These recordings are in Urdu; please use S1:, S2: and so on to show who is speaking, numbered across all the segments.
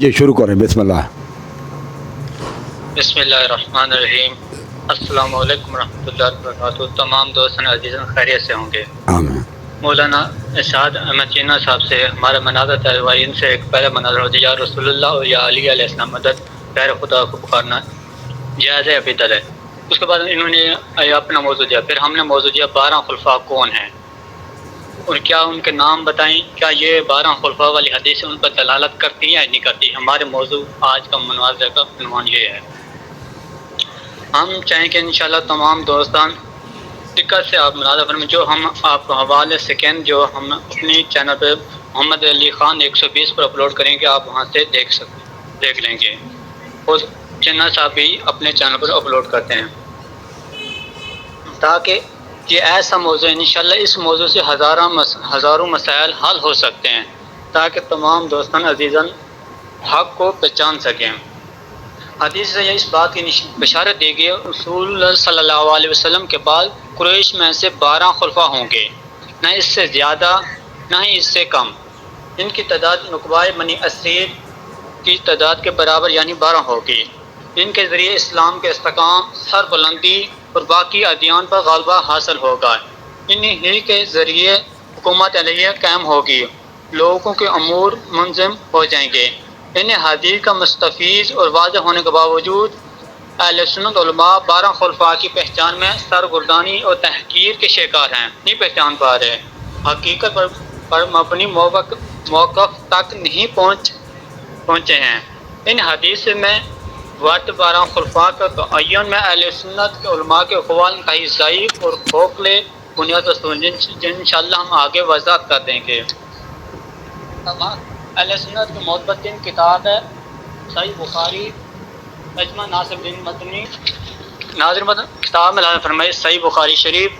S1: جی شروع کریں. بسم اللہ.
S2: بسم اللہ الرحمن الرحیم. السلام علیکم ورحمۃ اللہ وبرکاتہ. تمام دوستان عزیزاً خیریت سے ہوں گے.
S1: آمین.
S2: مولانا ارشاد احمد چینا صاحب سے ہمارا مناظر تھا. ان سے ایک پہلا مناظر ہوتا ہے یا رسول اللہ اور یا علی علیہ السلام مدد، غیر خدا کو پکارنا جائز ہے بدعت ہے. اس کے بعد انہوں نے اپنا موضوع دیا. پھر ہم نے موضوع دیا 12 خلفاء کون ہیں اور کیا ان کے نام بتائیں. کیا یہ 12 خلفاء والی حدیث ان پر دلالت کرتی ہے یا نہیں کرتی. ہمارے موضوع آج کا مناظرے کا عنوان یہ ہے. ہم چاہیں کہ انشاءاللہ تمام دوستان دقت سے آپ مناظرہ فرمائیں. جو ہم آپ کو حوالے سیکنڈ جو ہم اپنی چینل پہ محمد علی خان 120 پر اپلوڈ کریں گے، آپ وہاں سے دیکھ لیں گے. اور چینل صاحب بھی اپنے چینل پر اپلوڈ کرتے ہیں تاکہ یہ ایسا موضوع انشاءاللہ اس موضوع سے ہزاروں مسائل حل ہو سکتے ہیں تاکہ تمام دوستان عزیزاً حق کو پہچان سکیں. حدیث سے اس بات کی بشارت دی گئی رسول اللہ صلی اللہ علیہ وسلم کے بعد قریش میں سے 12 خلفاء ہوں گے، نہ اس سے زیادہ نہ ہی اس سے کم. ان کی تعداد نقبۂ بنی اسیر کی تعداد کے برابر یعنی 12 ہوگی. ان کے ذریعے اسلام کے استحکام، سر بلندی اور باقی ادیان پر غلبہ حاصل ہوگا. انہی ہی کے ذریعے حکومت علیہ قائم ہوگی، لوگوں کے امور منظم ہو جائیں گے. انہیں حدیث کا مستفیض اور واضح ہونے کے باوجود اہل سنت علماء 12 خلفاء کی پہچان میں سرگردانی اور تحقیر کے شکار ہیں. نہیں پہچان پا رہے، حقیقت پر مبنی موقف تک نہیں پہنچے ہیں. ان حدیث میں ورد 12 خلفاء کا تعین میں اہل سنت کے علماء کے اقوال انتہائی ضعیف اور کھوکھلے بنیاد جن انشاءاللہ ہم آگے وضاحت کر دیں گے. اہل سنت کی معتبر کتاب ہے صحیح بخاری. ترجمہ ناصر الدین مدنی ناظر کتاب میں فرمائے صحیح بخاری شریف.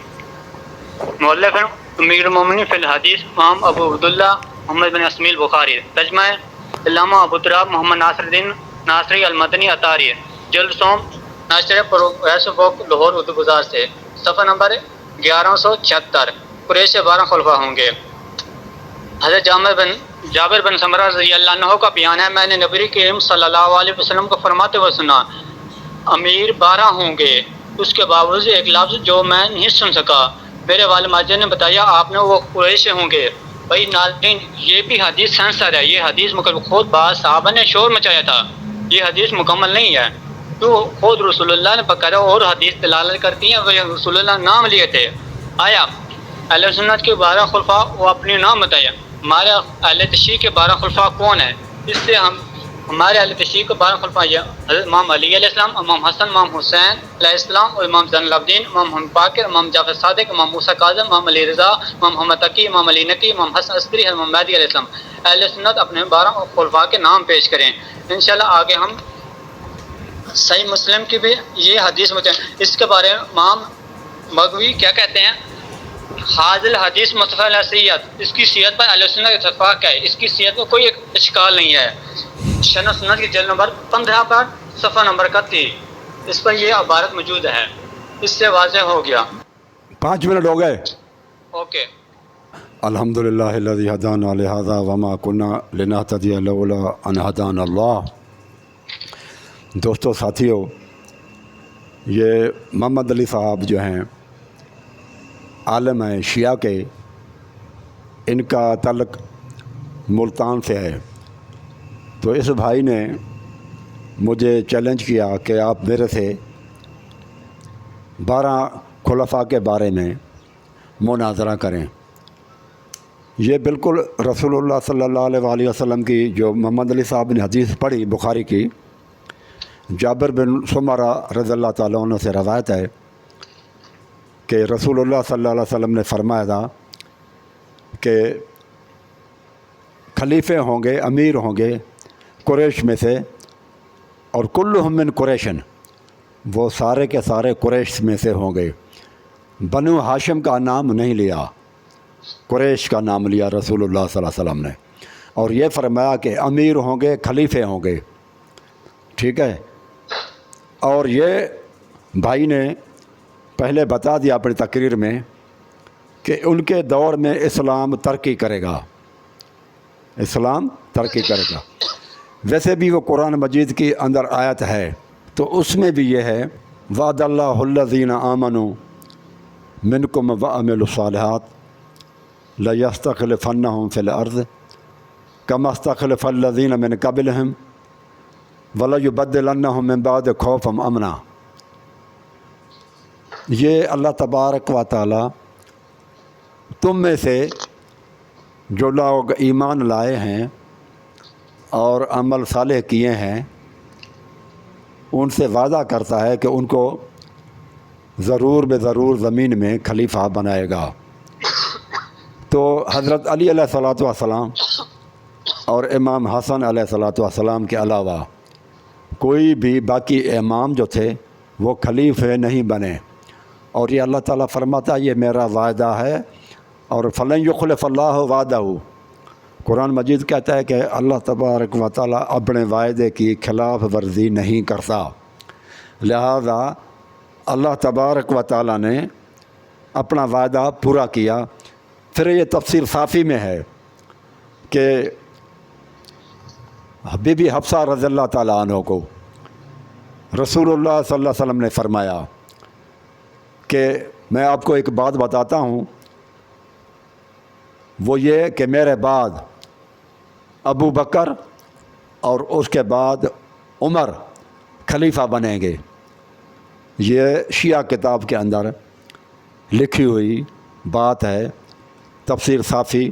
S2: مؤلف امیر المومنین فی الحدیث امام ابو عبداللہ محمد بن اسماعیل بخاری. ترجمہ علامہ ابو تراب محمد ناصر الدین ناصری المدنی اطاری. جلد سوم ناشر پروفیسر بک لاہور اردو بازار سے. صفحہ نمبر 1176. قریش سے 12 خلفاء ہوں گے. حضرت جابر بن سمرہ رضی اللہ عنہ کا بیان ہے، میں نے نبی کریم صلی اللہ علیہ وسلم کو فرماتے ہوئے سنا، امیر 12 ہوں گے. اس کے باوجود ایک لفظ جو میں نہیں سن سکا. میرے والد ماجد نے بتایا آپ نے وہ قریش سے ہوں گے. بھائی ناظرین، یہ بھی حدیث سنسر ہے. یہ حدیث خود بعض صحابہ نے شور مچایا تھا. یہ حدیث مکمل نہیں ہے. تو خود رسول اللہ نے بقاعدہ اور حدیث دلالت کرتی ہیں. وہ رسول اللہ نام لیے تھے. آیا اہل سنت کے 12 خلفاء وہ اپنے نام بتایا. ہمارے اہل تشیع کے 12 خلفاء کون ہیں؟ اس سے ہمارے اہل تشیع کے 12 خلفاء حضرت امام علی علیہ السلام، امام حسن، امام حسین علیہ السلام اور امام زین العابدین، امام محمد باقر، امام جعفر صادق، امام موسیٰ کاظم، امام علی رضا، امام محمد تقی، امام علی نقی، امام حسن عسکری، امام مہدی علیہ السلام. اہل سنت اپنے 12 خلفاء کے نام پیش کریں. انشاءاللہ آگے ہم صحیح مسلم کی بھی یہ حدیث اس کے بارے میں امام مغوی کیا کہتے ہیں؟ حاضل حدیث متفق صحت. اس کی صحت پر اہل سنت اتفاق ہے. اس کی صحت میں کوئی اشکال نہیں ہے. شرح سنت کی جلد نمبر 15 پر صفحہ نمبر 31 اس پر یہ عبارت موجود ہے. اس سے واضح ہو گیا.
S1: 5 منٹ ہو گئے.
S2: اوکے.
S1: الحمدللہ الذی ہدانا لہذا وما کنا لنہتدی لولا ان ہدانا اللہ. دوستو ساتھیو، یہ محمد علی صاحب جو ہیں عالم ہیں شیعہ کے، ان کا تعلق ملتان سے ہے. تو اس بھائی نے مجھے چیلنج کیا کہ آپ میرے سے 12 خلفاء کے بارے میں مناظرہ کریں. یہ بالکل رسول اللہ صلی اللہ علیہ وسلم کی جو محمد علی صاحب نے حدیث پڑھی بخاری کی، جابر بن سمرہ رضی اللہ تعالیٰ عنہ سے روایت ہے کہ رسول اللہ صلی اللہ علیہ وسلم نے فرمایا تھا کہ خلیفے ہوں گے، امیر ہوں گے قریش میں سے، اور کلہم من قریشن، وہ سارے کے سارے قریش میں سے ہوں گے. بنو ہاشم کا نام نہیں لیا، قریش کا نام لیا رسول اللہ صلی اللہ علیہ وسلم نے. اور یہ فرمایا کہ امیر ہوں گے، خلیفے ہوں گے. ٹھیک ہے. اور یہ بھائی نے پہلے بتا دیا اپنی تقریر میں کہ ان کے دور میں اسلام ترقی کرے گا، اسلام ترقی کرے گا. ویسے بھی وہ قرآن مجید کی اندر آیت ہے، تو اس میں بھی یہ ہے وعد اللہ الذین آمنوا منکم وعملوا الصالحات لیستخلفنہم فی الارض کما استخلف الذین من قبلہم ولیبدلنہم من بعد خوفہم امنا۔ یہ اللہ تبارک و تعالی تم میں سے جو لوگ ایمان لائے ہیں اور عمل صالح کیے ہیں ان سے وعدہ کرتا ہے کہ ان کو ضرور بے ضرور زمین میں خلیفہ بنائے گا۔ تو حضرت علی علیہ الصلوۃ والسلام اور امام حسن علیہ الصلوۃ والسلام کے علاوہ کوئی بھی باقی امام جو تھے وہ خلیفے نہیں بنے، اور یہ اللہ تعالیٰ فرماتا ہے یہ میرا وعدہ ہے، اور فلن یخلف اللہ وعدہ، قرآن مجید کہتا ہے کہ اللہ تبارک و تعالیٰ اپنے وعدے کی خلاف ورزی نہیں کرتا، لہذا اللہ تبارک و تعالیٰ نے اپنا وعدہ پورا کیا۔ پھر یہ تفسیر صافی میں ہے کہ بی بی حفصہ رضی اللہ تعالیٰ عنہ کو رسول اللہ صلی اللہ علیہ وسلم نے فرمایا کہ میں آپ کو ایک بات بتاتا ہوں، وہ یہ کہ میرے بعد ابو بکر اور اس کے بعد عمر خلیفہ بنیں گے۔ یہ شیعہ کتاب کے اندر لکھی ہوئی بات ہے، تفسیر صافی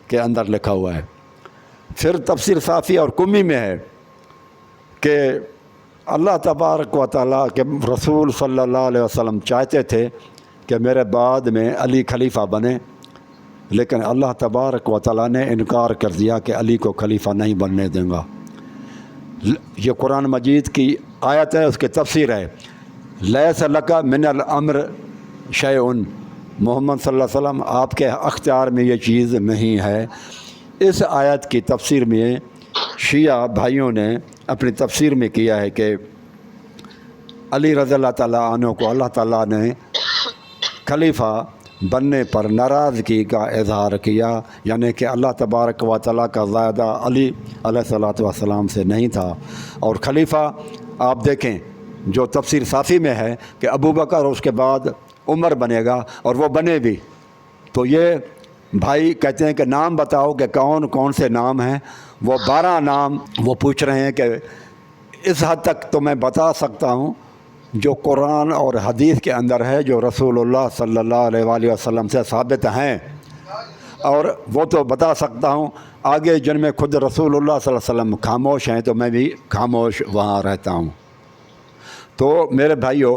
S1: کے اندر لکھا ہوا ہے۔ پھر تفسیر صافی اور کمی میں ہے کہ اللہ تبارک و تعالیٰ کے رسول صلی اللہ علیہ وسلم چاہتے تھے کہ میرے بعد میں علی خلیفہ بنے، لیکن اللہ تبارک و تعالیٰ نے انکار کر دیا کہ علی کو خلیفہ نہیں بننے دیں گا۔ یہ قرآن مجید کی آیت ہے، اس کی تفسیر ہے لیس لک من الامر شیء، محمد صلی اللہ علیہ وسلم آپ کے اختیار میں یہ چیز نہیں ہے۔ اس آیت کی تفسیر میں شیعہ بھائیوں نے اپنی تفسیر میں کیا ہے کہ علی رضی اللہ تعالیٰ عنہ کو اللہ تعالیٰ نے خلیفہ بننے پر ناراضگی کا اظہار کیا، یعنی کہ اللہ تبارک و تعالیٰ کا وعدہ علی علیہ الصلوۃ والسلام سے نہیں تھا۔ اور خلیفہ آپ دیکھیں جو تفسیر صافی میں ہے کہ ابو بکر اور اس کے بعد عمر بنے گا، اور وہ بنے بھی۔ تو یہ بھائی کہتے ہیں کہ نام بتاؤ کہ کون کون سے نام ہیں، وہ 12 نام وہ پوچھ رہے ہیں کہ اس حد تک تو میں بتا سکتا ہوں جو قرآن اور حدیث کے اندر ہے، جو رسول اللہ صلی اللہ علیہ وآلہ وسلم سے ثابت ہیں، اور وہ تو بتا سکتا ہوں۔ آگے جن میں خود رسول اللہ صلی اللہ علیہ وسلم خاموش ہیں تو میں بھی خاموش وہاں رہتا ہوں۔ تو میرے بھائیوں،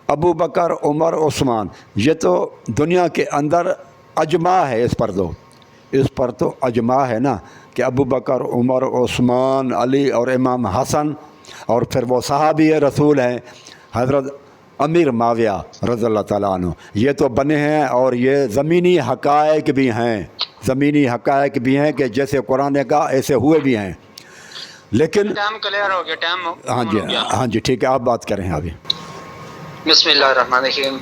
S1: ابو بکر، عمر، عثمان، یہ تو دنیا کے اندر اجماع ہے، اس پر تو اجماع ہے نا کہ ابو بکر، عمر، عثمان، علی اور امام حسن، اور پھر وہ صحابی رسول ہیں حضرت امیر معاویہ رضی اللہ تعالیٰ عنہ، یہ تو بنے ہیں، اور یہ زمینی حقائق بھی ہیں کہ جیسے قرآن کا ایسے ہوئے بھی ہیں۔ لیکن
S2: ٹائم کلیئر ہو گیا، ٹائم
S1: ہاں جی ٹھیک ہے، آپ بات کریں ابھی۔
S2: بسم اللہ الرحمن الرحیم۔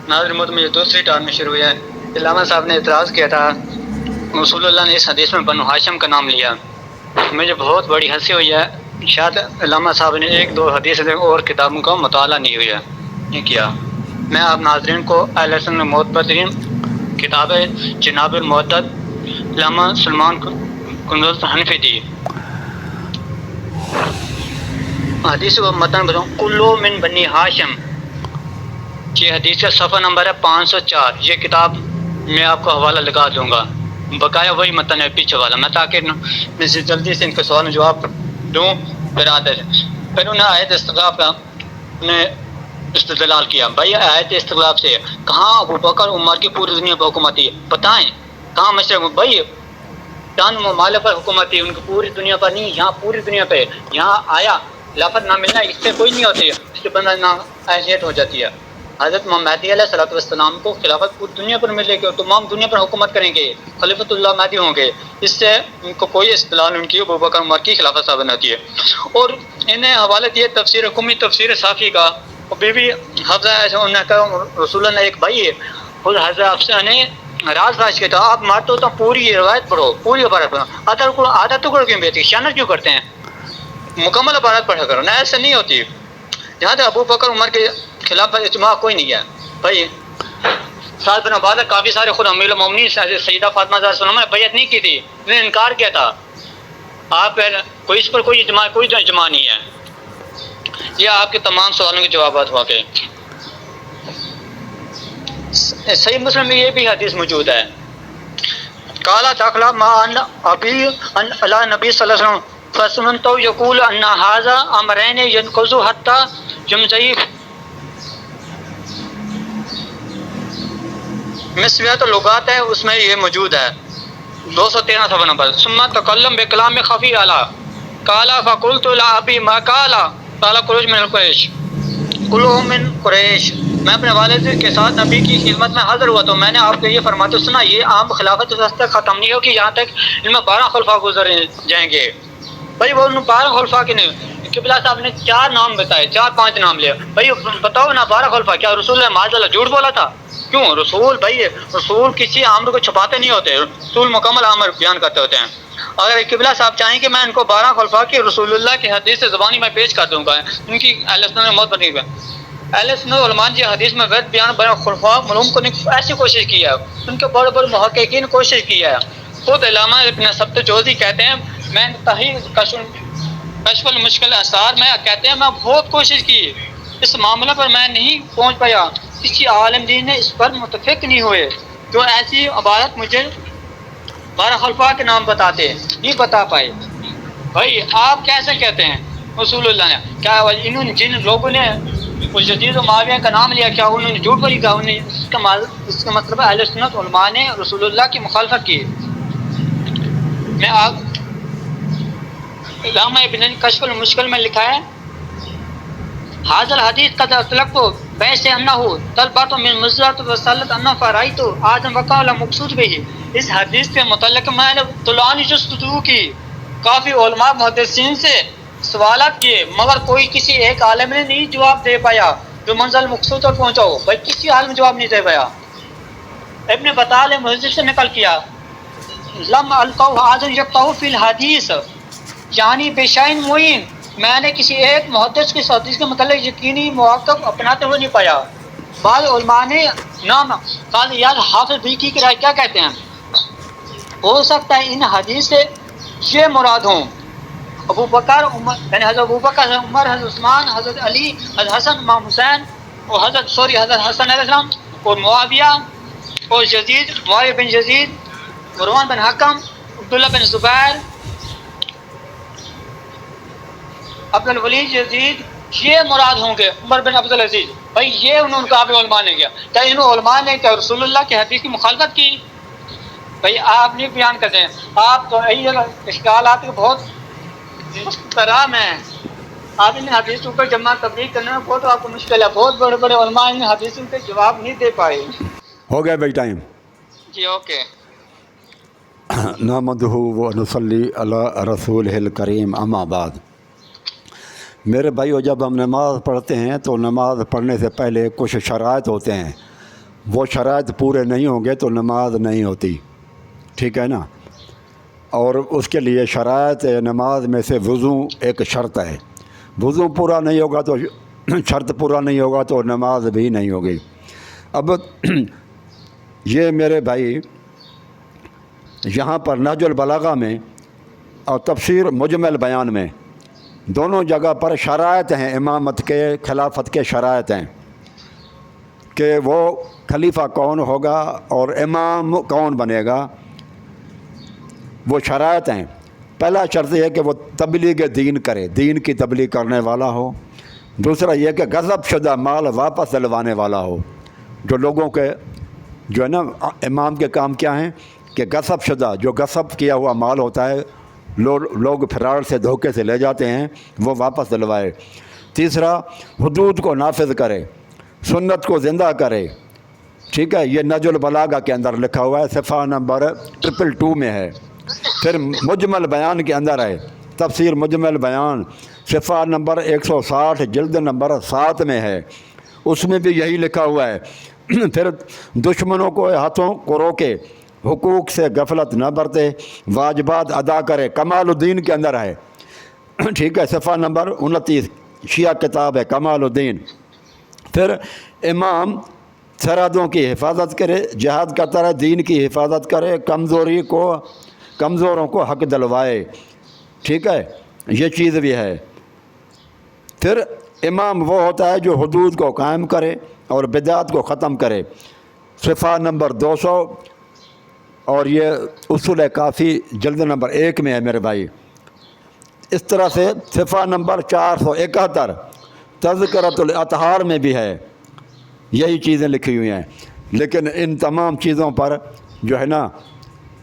S2: ناظرین محترم، یہ دوسری ٹرم میں شروع ہے۔ علامہ صاحب نے اعتراض کیا تھا رسول اللہ نے اس حدیث میں بنو ہاشم کا نام لیا، مجھے بہت بڑی ہنسی ہوئی ہے۔ شاید علامہ صاحب نے 1-2 حدیث اور کتابوں کا مطالعہ نہیں کیا۔ میں آپ ناظرین کو اہل سنت معتبر ترین کتاب جناب المعتد علامہ سلمان قندوز حنفی دی حدیث کو متن بتاؤں۔ کلو من بنی ہاشم، یہ حدیث کا صفحہ نمبر ہے 504۔ یہ کتاب میں آپ کو حوالہ لگا دوں گا، بقایا وہی متن ہے پیچھے والا، میں تاکہ میں جلدی سے ان کے سوال جواب دوں۔ پھر انہیں آیت استغراق کا استدلال کیا۔ بھائی آیت استغراق سے کہاں ابو بکر عمر کی پوری دنیا پر حکومت تھی؟ بتائیں کہاں مشرق؟ بھائی چند ممالک پر حکومت تھی، ان کی پوری دنیا پر نہیں، یہاں پوری دنیا پہ۔ یہاں آیا لفظ نہ ملنا، اس سے کوئی نہیں ہوتی، اس سے بندہ نہ اہلیت ہو جاتی ہے۔ حضرت مہدی علیہ السلام کو خلافت پوری دنیا پر ملے گی اور تمام دنیا پر حکومت کریں گے، خلیفۃ اللہ مہدی ہوں گے، اس سے ان کو کوئی استدلال ان کی ابو بکر عمر کی خلافت ثابت نہیں ہوتی ہے۔ اور انہیں حوالہ دیا تفسیر قمی، تفسیر صافی کا، اور بی بی حفصہ انہوں نے کہا رسول اللہ نے ایک بھائی ہے خود حضرت حفصہ نے راز کیا تھا، آپ مارتے ہو تو پوری روایت پڑھو، پوری عبارت پڑھو، آدھا ٹکڑا کیوں بیچتے، خیانت کیوں کرتے ہیں؟ مکمل عبارت پڑھا کرو، نہ ایسے نہیں ہوتی. جہاں تک ابو بکر عمر کے خلاف اجماع کوئی نہیں ہے بھائی. سعد بن عبادہ کافی سارے خود امیر المومنین سیدہ فاطمہ زہرا سلمہ نے بیعت نہیں کی تھی، انہوں نے انکار کیا تھا. آپ کوئی اس پر کوئی اجماع نہیں ہے. یہ آپ کے تمام سوالوں کے جوابات ہوا کے. صحیح مسلم میں یہ بھی حدیث موجود ہے. قال دخل مع ابی علی نبی صلی اللہ علیہ وسلم فسمنت یقول ان هذا امرین ينقض حتى يمضي مسویت اللغات ہے، اس میں یہ موجود ہے 213 صفحہ نمبر. ثم تکلم بکلام خفی اعلی قال فقلت لابی ما قال قال خروج من القریش کلهم من قریش. میں اپنے والد کے ساتھ نبی کی خدمت میں حاضر ہوا تو میں نے آپ کو یہ فرماتے سنا یہ عام خلافت تک ختم نہیں ہوگی یہاں تک ان میں 12 خلفاء گزر جائیں گے. بھائی وہ 12 خلفاء کے نہیں، قبلہ صاحب نے 4 نام بتائے، 4-5 نام لے. بھائی بتاؤ نا 12 خلفاء کیا رسول اللہ معاذ اللہ جھوٹ بولا تھا؟ کیوں؟ رسول بھائی رسول کسی امر کو چھپاتے نہیں ہوتے، رسول مکمل امر بیان کرتے ہوتے ہیں. اگر قبلہ صاحب چاہیں کہ میں ان کو 12 خلفاء کی رسول اللہ کی حدیث سے زبانی میں پیش کر دوں گا، ان کی اہل سنت میں موت بنی ہوئی ہے. اہل سنت علماء جی حدیث میں وید بیان بین خلفاء معلوم کرنے کی ایسی کوشش کی ہے، ان کے بڑے بڑے محققین کوشش کی ہے. خود علامہ ابن سبت جوزی کہتے ہیں میں تحقیق کشف المشکل اثار میں کہتے ہیں میں بہت کوشش کی، اس معاملہ پر میں نہیں پہنچ پایا، کسی عالم دین نے اس پر متفق نہیں ہوئے جو ایسی عبارت مجھے 12 خلفاء کے نام بتاتے نہیں بتا پائے. بھائی آپ کیسے کہتے ہیں رسول اللہ نے؟ کیا انہوں نے جن لوگوں نے اس یزید و معاویہ کا نام لیا کیا انہوں نے جھوٹ بولی؟ کہا انہوں نے اس کا مطلب ہے اہل سنت علماء نے رسول اللہ کی مخالفت کی. میں آپ علامہ ابن کشف المشکل میں لکھا ہے حاضر حدیث قد اطلق بیس انہ طلبات من مزرات وصلت انہ فرائیت آدم وقال مقصود بھی. اس حدیث کے متعلق میں نے طلانی جستجو کی، کافی علماء محدثین سے سوالات کیے مگر کوئی کسی ایک عالم نے نہیں جواب دے پایا جو منزل مقصود تک پہنچا ہو. بھائی کسی عالم نے جواب نہیں دے پایا. ابن بطال محدث سے نقل کیا لم القوا احد یقطع فی الحدیث یعنی بشین معین، میں نے کسی ایک محدث کی حدیث کے متعلق یقینی موقف اپناتے ہوئے نہیں پایا. بعض علماء نے نام قاضی یاد حافظ بھیکی کی رائے کیا کہتے ہیں ہو سکتا ہے ان حدیث سے یہ مراد ہوں ابو بکر عمر، یعنی حضرت ابو بکر، حضرت عمر، حضرت عثمان، حضرت علی، حضرت حسن، امام حسین اور حضرت حسن علیہ السلام اور معاویہ اور یزید، معاویہ بن یزید، مروان بن حکم، عبداللہ بن زبیر، عبد الولید یزید، یہ مراد ہوں گے. عمر بن عبد العزیز. بھائی یہ انہوں کا علماء نے کیا، کیا ان علماء نے کیا رسول اللہ کی حدیث کی مخالفت کی؟ بھائی آپ نہیں بیان کرتے ہیں، آپ تو اشکالات کے بہت مسترام ہیں. آپ ان حدیثوں پر جمع تبلیغ کرنے میں بہت آپ کو مشکل ہے. بہت بڑے بڑے علماء ان حدیثوں کے جواب نہیں دے پائے.
S1: ہو گیا بھائی ٹائم.
S2: جی اوکے.
S1: نحمدہ و نصلی علی رسولہ الکریم اما بعد. میرے بھائیو جب ہم نماز پڑھتے ہیں تو نماز پڑھنے سے پہلے کچھ شرائط ہوتے ہیں، وہ شرائط پورے نہیں ہوں گے تو نماز نہیں ہوتی، ٹھیک ہے نا. اور اس کے لیے شرائط نماز میں سے وضو ایک شرط ہے. وضو پورا نہیں ہوگا تو شرط پورا نہیں ہوگا تو نماز بھی نہیں ہوگی. اب یہ میرے بھائی یہاں پر نہج البلاغہ میں اور تفسیر مجمل بیان میں دونوں جگہ پر شرائط ہیں، امامت کے خلافت کے شرائط ہیں کہ وہ خلیفہ کون ہوگا اور امام کون بنے گا. وہ شرائط ہیں. پہلا شرط یہ کہ وہ تبلیغ دین کرے، دین کی تبلیغ کرنے والا ہو. دوسرا یہ کہ غصب شدہ مال واپس دلوانے والا ہو. جو لوگوں کے جو ہے نا امام کے کام کیا ہیں کہ غصب شدہ، جو غصب کیا ہوا مال ہوتا ہے لوگ فراڈ سے دھوکے سے لے جاتے ہیں، وہ واپس دلوائے. تیسرا حدود کو نافذ کرے، سنت کو زندہ کرے. ٹھیک ہے، یہ نہج البلاغہ کے اندر لکھا ہوا ہے، صفحہ نمبر 222 میں ہے. پھر مجمل بیان کے اندر ہے، تفسیر مجمل بیان صفحہ نمبر 160 جلد نمبر 7 میں ہے، اس میں بھی یہی لکھا ہوا ہے. پھر دشمنوں کو ہاتھوں کو روکے، حقوق سے غفلت نہ برتے، واجبات ادا کرے. کمال الدین کے اندر ہے، ٹھیک ہے، صفحہ نمبر 29 شیعہ کتاب ہے کمال الدین۔ پھر امام سرحدوں کی حفاظت کرے، جہاد کرتا رہے، دین کی حفاظت کرے، کمزوروں کو حق دلوائے، ٹھیک ہے، یہ چیز بھی ہے۔ پھر امام وہ ہوتا ہے جو حدود کو قائم کرے اور بدعات کو ختم کرے، صفحہ نمبر 200، اور یہ اصول کافی جلد نمبر 1 میں ہے میرے بھائی۔ اس طرح سے صفحہ نمبر 471 تذکرۃ الاطہار میں بھی ہے، یہی چیزیں لکھی ہوئی ہیں۔ لیکن ان تمام چیزوں پر جو ہے نا،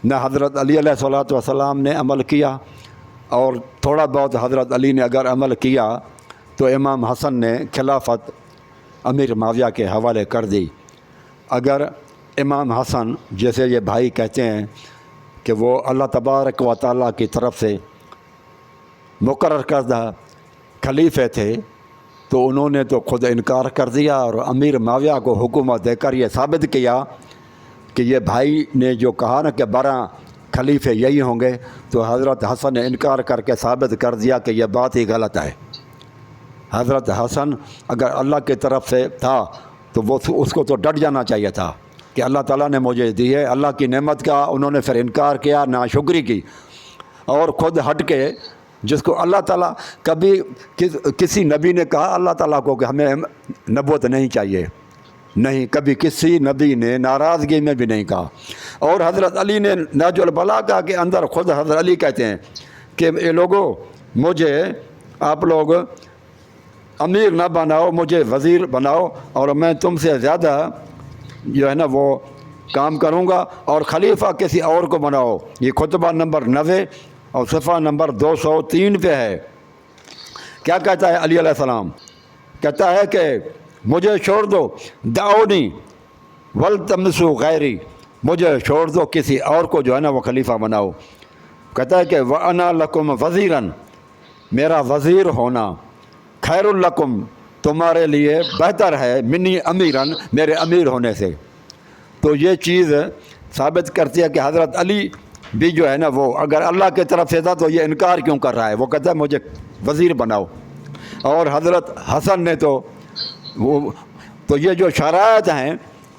S1: نہ حضرت علی علیہ الصلوۃ والسلام نے عمل کیا، اور تھوڑا بہت حضرت علی نے اگر عمل کیا تو امام حسن نے خلافت امیر معاویہ کے حوالے کر دی۔ اگر امام حسن جیسے یہ بھائی کہتے ہیں کہ وہ اللہ تبارک و تعالیٰ کی طرف سے مقرر کردہ خلیفے تھے، تو انہوں نے تو خود انکار کر دیا، اور امیر معاویہ کو حکومت دے کر یہ ثابت کیا کہ یہ بھائی نے جو کہا نا کہ 12 خلیفے یہی ہوں گے، تو حضرت حسن نے انکار کر کے ثابت کر دیا کہ یہ بات ہی غلط ہے۔ حضرت حسن اگر اللہ کی طرف سے تھا تو وہ اس کو تو ڈٹ جانا چاہیے تھا کہ اللہ تعالیٰ نے مجھے دی ہے، اللہ کی نعمت کا انہوں نے پھر انکار کیا، ناشکری کی، اور خود ہٹ کے جس کو اللہ تعالیٰ کبھی کسی نبی نے کہا اللہ تعالیٰ کو کہ ہمیں نبوت نہیں چاہیے، نہیں، کبھی کسی نبی نے ناراضگی میں بھی نہیں کہا۔ اور حضرت علی نے نہج البلاغہ کے اندر خود حضرت علی کہتے ہیں کہ اے لوگوں، مجھے آپ لوگ امیر نہ بناؤ، مجھے وزیر بناؤ، اور میں تم سے زیادہ جو ہے نا وہ کام کروں گا، اور خلیفہ کسی اور کو بناؤ۔ یہ خطبہ نمبر 90 اور صفحہ نمبر 203 پہ ہے۔ کیا کہتا ہے علی علیہ السلام؟ کہتا ہے کہ مجھے چھوڑ دو، دعونی ولتمسوا غیری، مجھے چھوڑ دو، کسی اور کو جو ہے نا وہ خلیفہ بناؤ۔ کہتا ہے کہ وَأَنَا لَكُمْ وَزِيرًا، میرا وزیر ہونا، خیر لکم، تمہارے لیے بہتر ہے، منی امیراً، میرے امیر ہونے سے۔ تو یہ چیز ثابت کرتی ہے کہ حضرت علی بھی جو ہے نا وہ اگر اللہ کی طرف سے تھا تو یہ انکار کیوں کر رہا ہے؟ وہ کہتا ہے مجھے وزیر بناؤ۔ اور حضرت حسن نے تو یہ جو شرائط ہیں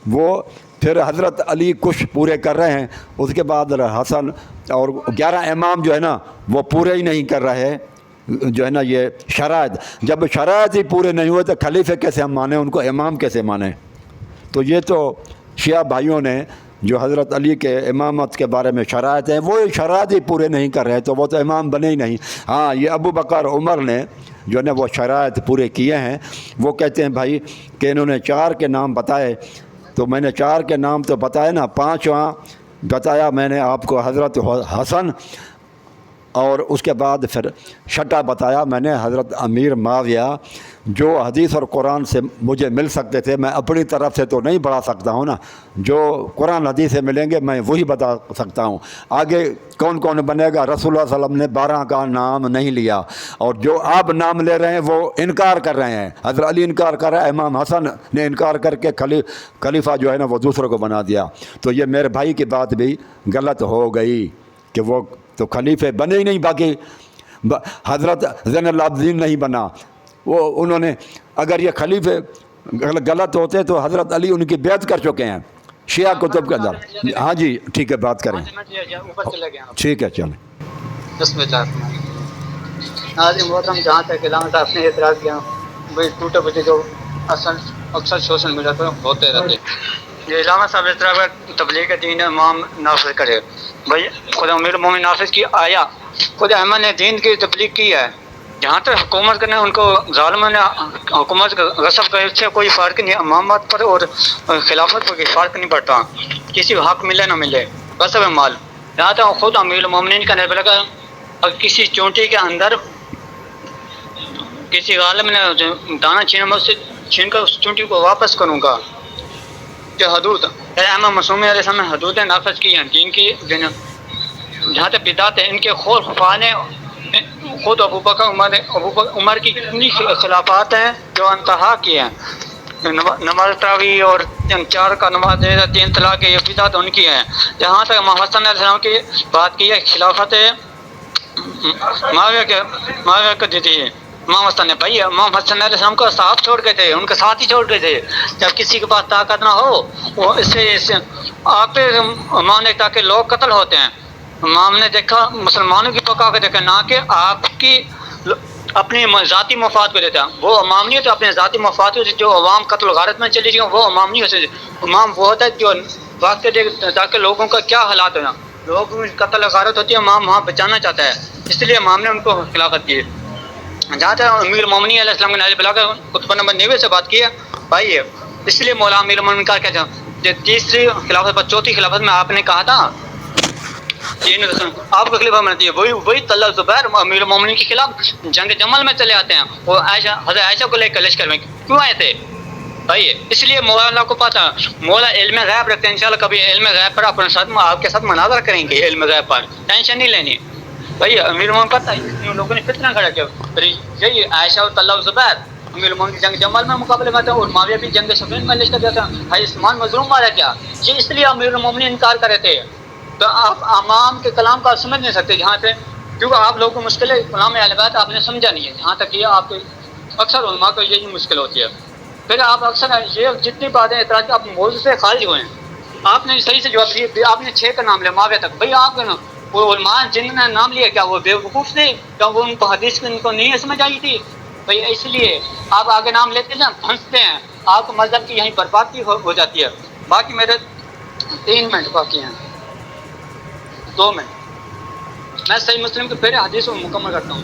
S1: وہ پھر حضرت علی کچھ پورے کر رہے ہیں، اس کے بعد حسن اور 11 امام جو ہے نا وہ پورے ہی نہیں کر رہے جو ہے نا یہ شرائط۔ جب شرائط ہی پورے نہیں ہوئے تو خلیفے کیسے ہم مانیں، ان کو امام کیسے مانیں؟ تو یہ تو شیعہ بھائیوں نے جو حضرت علی کے امامت کے بارے میں شرائط ہیں وہ شرائط ہی پورے نہیں کر رہے، تو وہ تو امام بنے ہی نہیں۔ ہاں، یہ ابو بکر عمر نے جو ہے نا وہ شرائط پورے کیے ہیں۔ وہ کہتے ہیں بھائی کہ انہوں نے 4 کے نام بتائے، تو میں نے 4 کے نام تو بتائے نا، 5واں بتایا میں نے آپ کو حضرت حسن، اور اس کے بعد پھر 6 بتایا میں نے حضرت امیر معاویہ، جو حدیث اور قرآن سے مجھے مل سکتے تھے۔ میں اپنی طرف سے تو نہیں بڑھا سکتا ہوں نا، جو قرآن حدیث سے ملیں گے میں وہی بتا سکتا ہوں۔ آگے کون کون بنے گا؟ رسول اللہ صلی اللہ علیہ وسلم نے 12 کا نام نہیں لیا، اور جو آپ نام لے رہے ہیں وہ انکار کر رہے ہیں۔ حضرت علی انکار کر رہا ہے، امام حسن نے انکار کر کے خلیفہ جو ہے نا وہ دوسروں کو بنا دیا۔ تو یہ میرے بھائی کی بات بھی غلط ہو گئی کہ وہ تو خلیفے بنے ہی نہیں، باقی حضرت زین العابدین نہیں بنا۔ وہ انہوں نے اگر یہ خلیفے غلط ہوتے تو حضرت علی ان کی بیعت کر چکے ہیں شیعہ کتب کے اندر۔ ہاں جی ٹھیک ہے، بات کریں، ٹھیک ہے، چلیں۔
S2: بسم اللہ۔ ناظرین محترم، جہاں تک علامہ صاحب نے اعتراض کیا بھائی ٹوٹے بچے جو اکثر سوشل میڈیا پر ہوتے رہتے، یہ علامہ صاحب اعتراض کر تبلیغ دین امام نافذ کرے۔ بھائی خود امیر المومنین نافذ کی آیا، خود احمد نے دین کی تبلیغ کی ہے۔ جہاں تک حکومت کرنے ان کو ظالموں نے حکومت غصب کرے، اس سے کوئی فرق نہیں، امامت پر اور خلافت پر کوئی فرق نہیں پڑتا، کسی کو حق ملے نہ ملے، غصب مال۔ جہاں تک خود امیر المومنین کا نظر لگا، اگر کسی چونٹی کے اندر کسی غالب نے دانا چھینا، میں اس سے چھین کر اس چونٹی کو واپس کروں گا۔ کہ حدود احمد معصوم علیہ السلام نے حدودیں نافذ کی ہیں دین کی۔ جہاں تک بدعت ہے، ان کے خور خفا نے خود ابو بکر عمر کی کتنی خلافات ہیں جو انتہا کی ہیں، نماز تراویح اور 4 کا نماز 3 طلاق، یہ بدعت ان کی ہیں۔ جہاں تک امام حسن علیہ السلام کی بات کی ہے خلافت معاویہ کو دیتے ہیں امام حسن نے. بھائی امام حسن علیہ السلام کو صاحب چھوڑ گئے تھے, ان کے ساتھ ہی چھوڑ گئے تھے. جب کسی کے پاس طاقت نہ ہو وہ اس سے آپ پہ امام نے تاکہ لوگ قتل ہوتے ہیں. امام نے دیکھا مسلمانوں کی بقا کو دیکھا, نہ کہ آپ کی اپنی ذاتی مفاد کو دیتا. وہ امام نہیں ہوتے اپنے ذاتی مفاد کو, جو عوام قتل و غارت میں چلی گئی وہ امام نہیں ہوتے. امام وہ ہوتا ہے جو وقت تاکہ لوگوں کا کیا حالات ہونا, لوگوں کی قتل و غارت ہوتی ہے, امام وہاں بچانا چاہتا ہے, اس لیے امام نے ان کو خلافت دی. جہاں تک امیر المومنین علیہ السلام کے نازل بلاغہ خطبہ نمبر 90 سے بات کی ہے بھائی, اس لیے مولا امیر المومنین کا کہتے ہیں تیسری خلافت پر چوتھی خلافت میں آپ نے کہا تھا آپ کو خلیفہ بناتی ہے, وہی طلحہ زبیر امیر المومنین کے خلاف جنگ جمل میں چلے آتے ہیں. وہ حضرت عائشہ کو لے کر لشکر میں کیوں آئے تھے بھائی؟ اس لیے مولا اللہ کو پتا, مولا علم غیب رکھتے ہیں. انشاءاللہ کبھی علم غیب پر اپنے ساتھ آپ کے ساتھ مناظرہ کریں گے, علم غیب پر ٹینشن نہیں لینی بھائی. امیر المومنین پتہ ہے ان لوگوں نے فتنہ کھڑا کیا, یہی عائشہ اور طلحہ زبیر امیر المومنین جنگ جمل میں مقابلے میں تھے, اور معاویہ بھی جنگ صفین میں لشکر دیتا ہے. بھائی عثمان مظلوم مارا کیا, یہ اس لیے امیر المومنین انکار کر رہے تھے. تو آپ امام کے کلام کو سمجھ نہیں سکتے جہاں پہ, کیونکہ آپ لوگوں کو مشکل ہے کلام اہل بیت آپ نے سمجھا نہیں ہے. جہاں تک یہ آپ کو اکثر علماء کو یہی مشکل ہوتی ہے. پھر آپ اکثر یہ جتنی باتیں اعتراض آپ موضوع سے خارج ہوئے ہیں. آپ نے صحیح سے جواب دیا, آپ نے 6 کا نام لیا معاویہ تک. بھئی آپ کا وہ علماء جن نے نام لیا کیا وہ بے وقوف تھے, کیا وہ ان کو حدیث ان کو نہیں سمجھ آئی تھی بھئی؟ اس لیے آپ آگے نام لیتے ہیں پھنستے ہیں, آپ کو مذہب کی یہیں بربادی ہو جاتی ہے. باقی میرے 3 منٹ باقی ہیں, 2 منٹ. میں صحیح مسلم کے پہلے حدیث کو مکمل کرتا ہوں.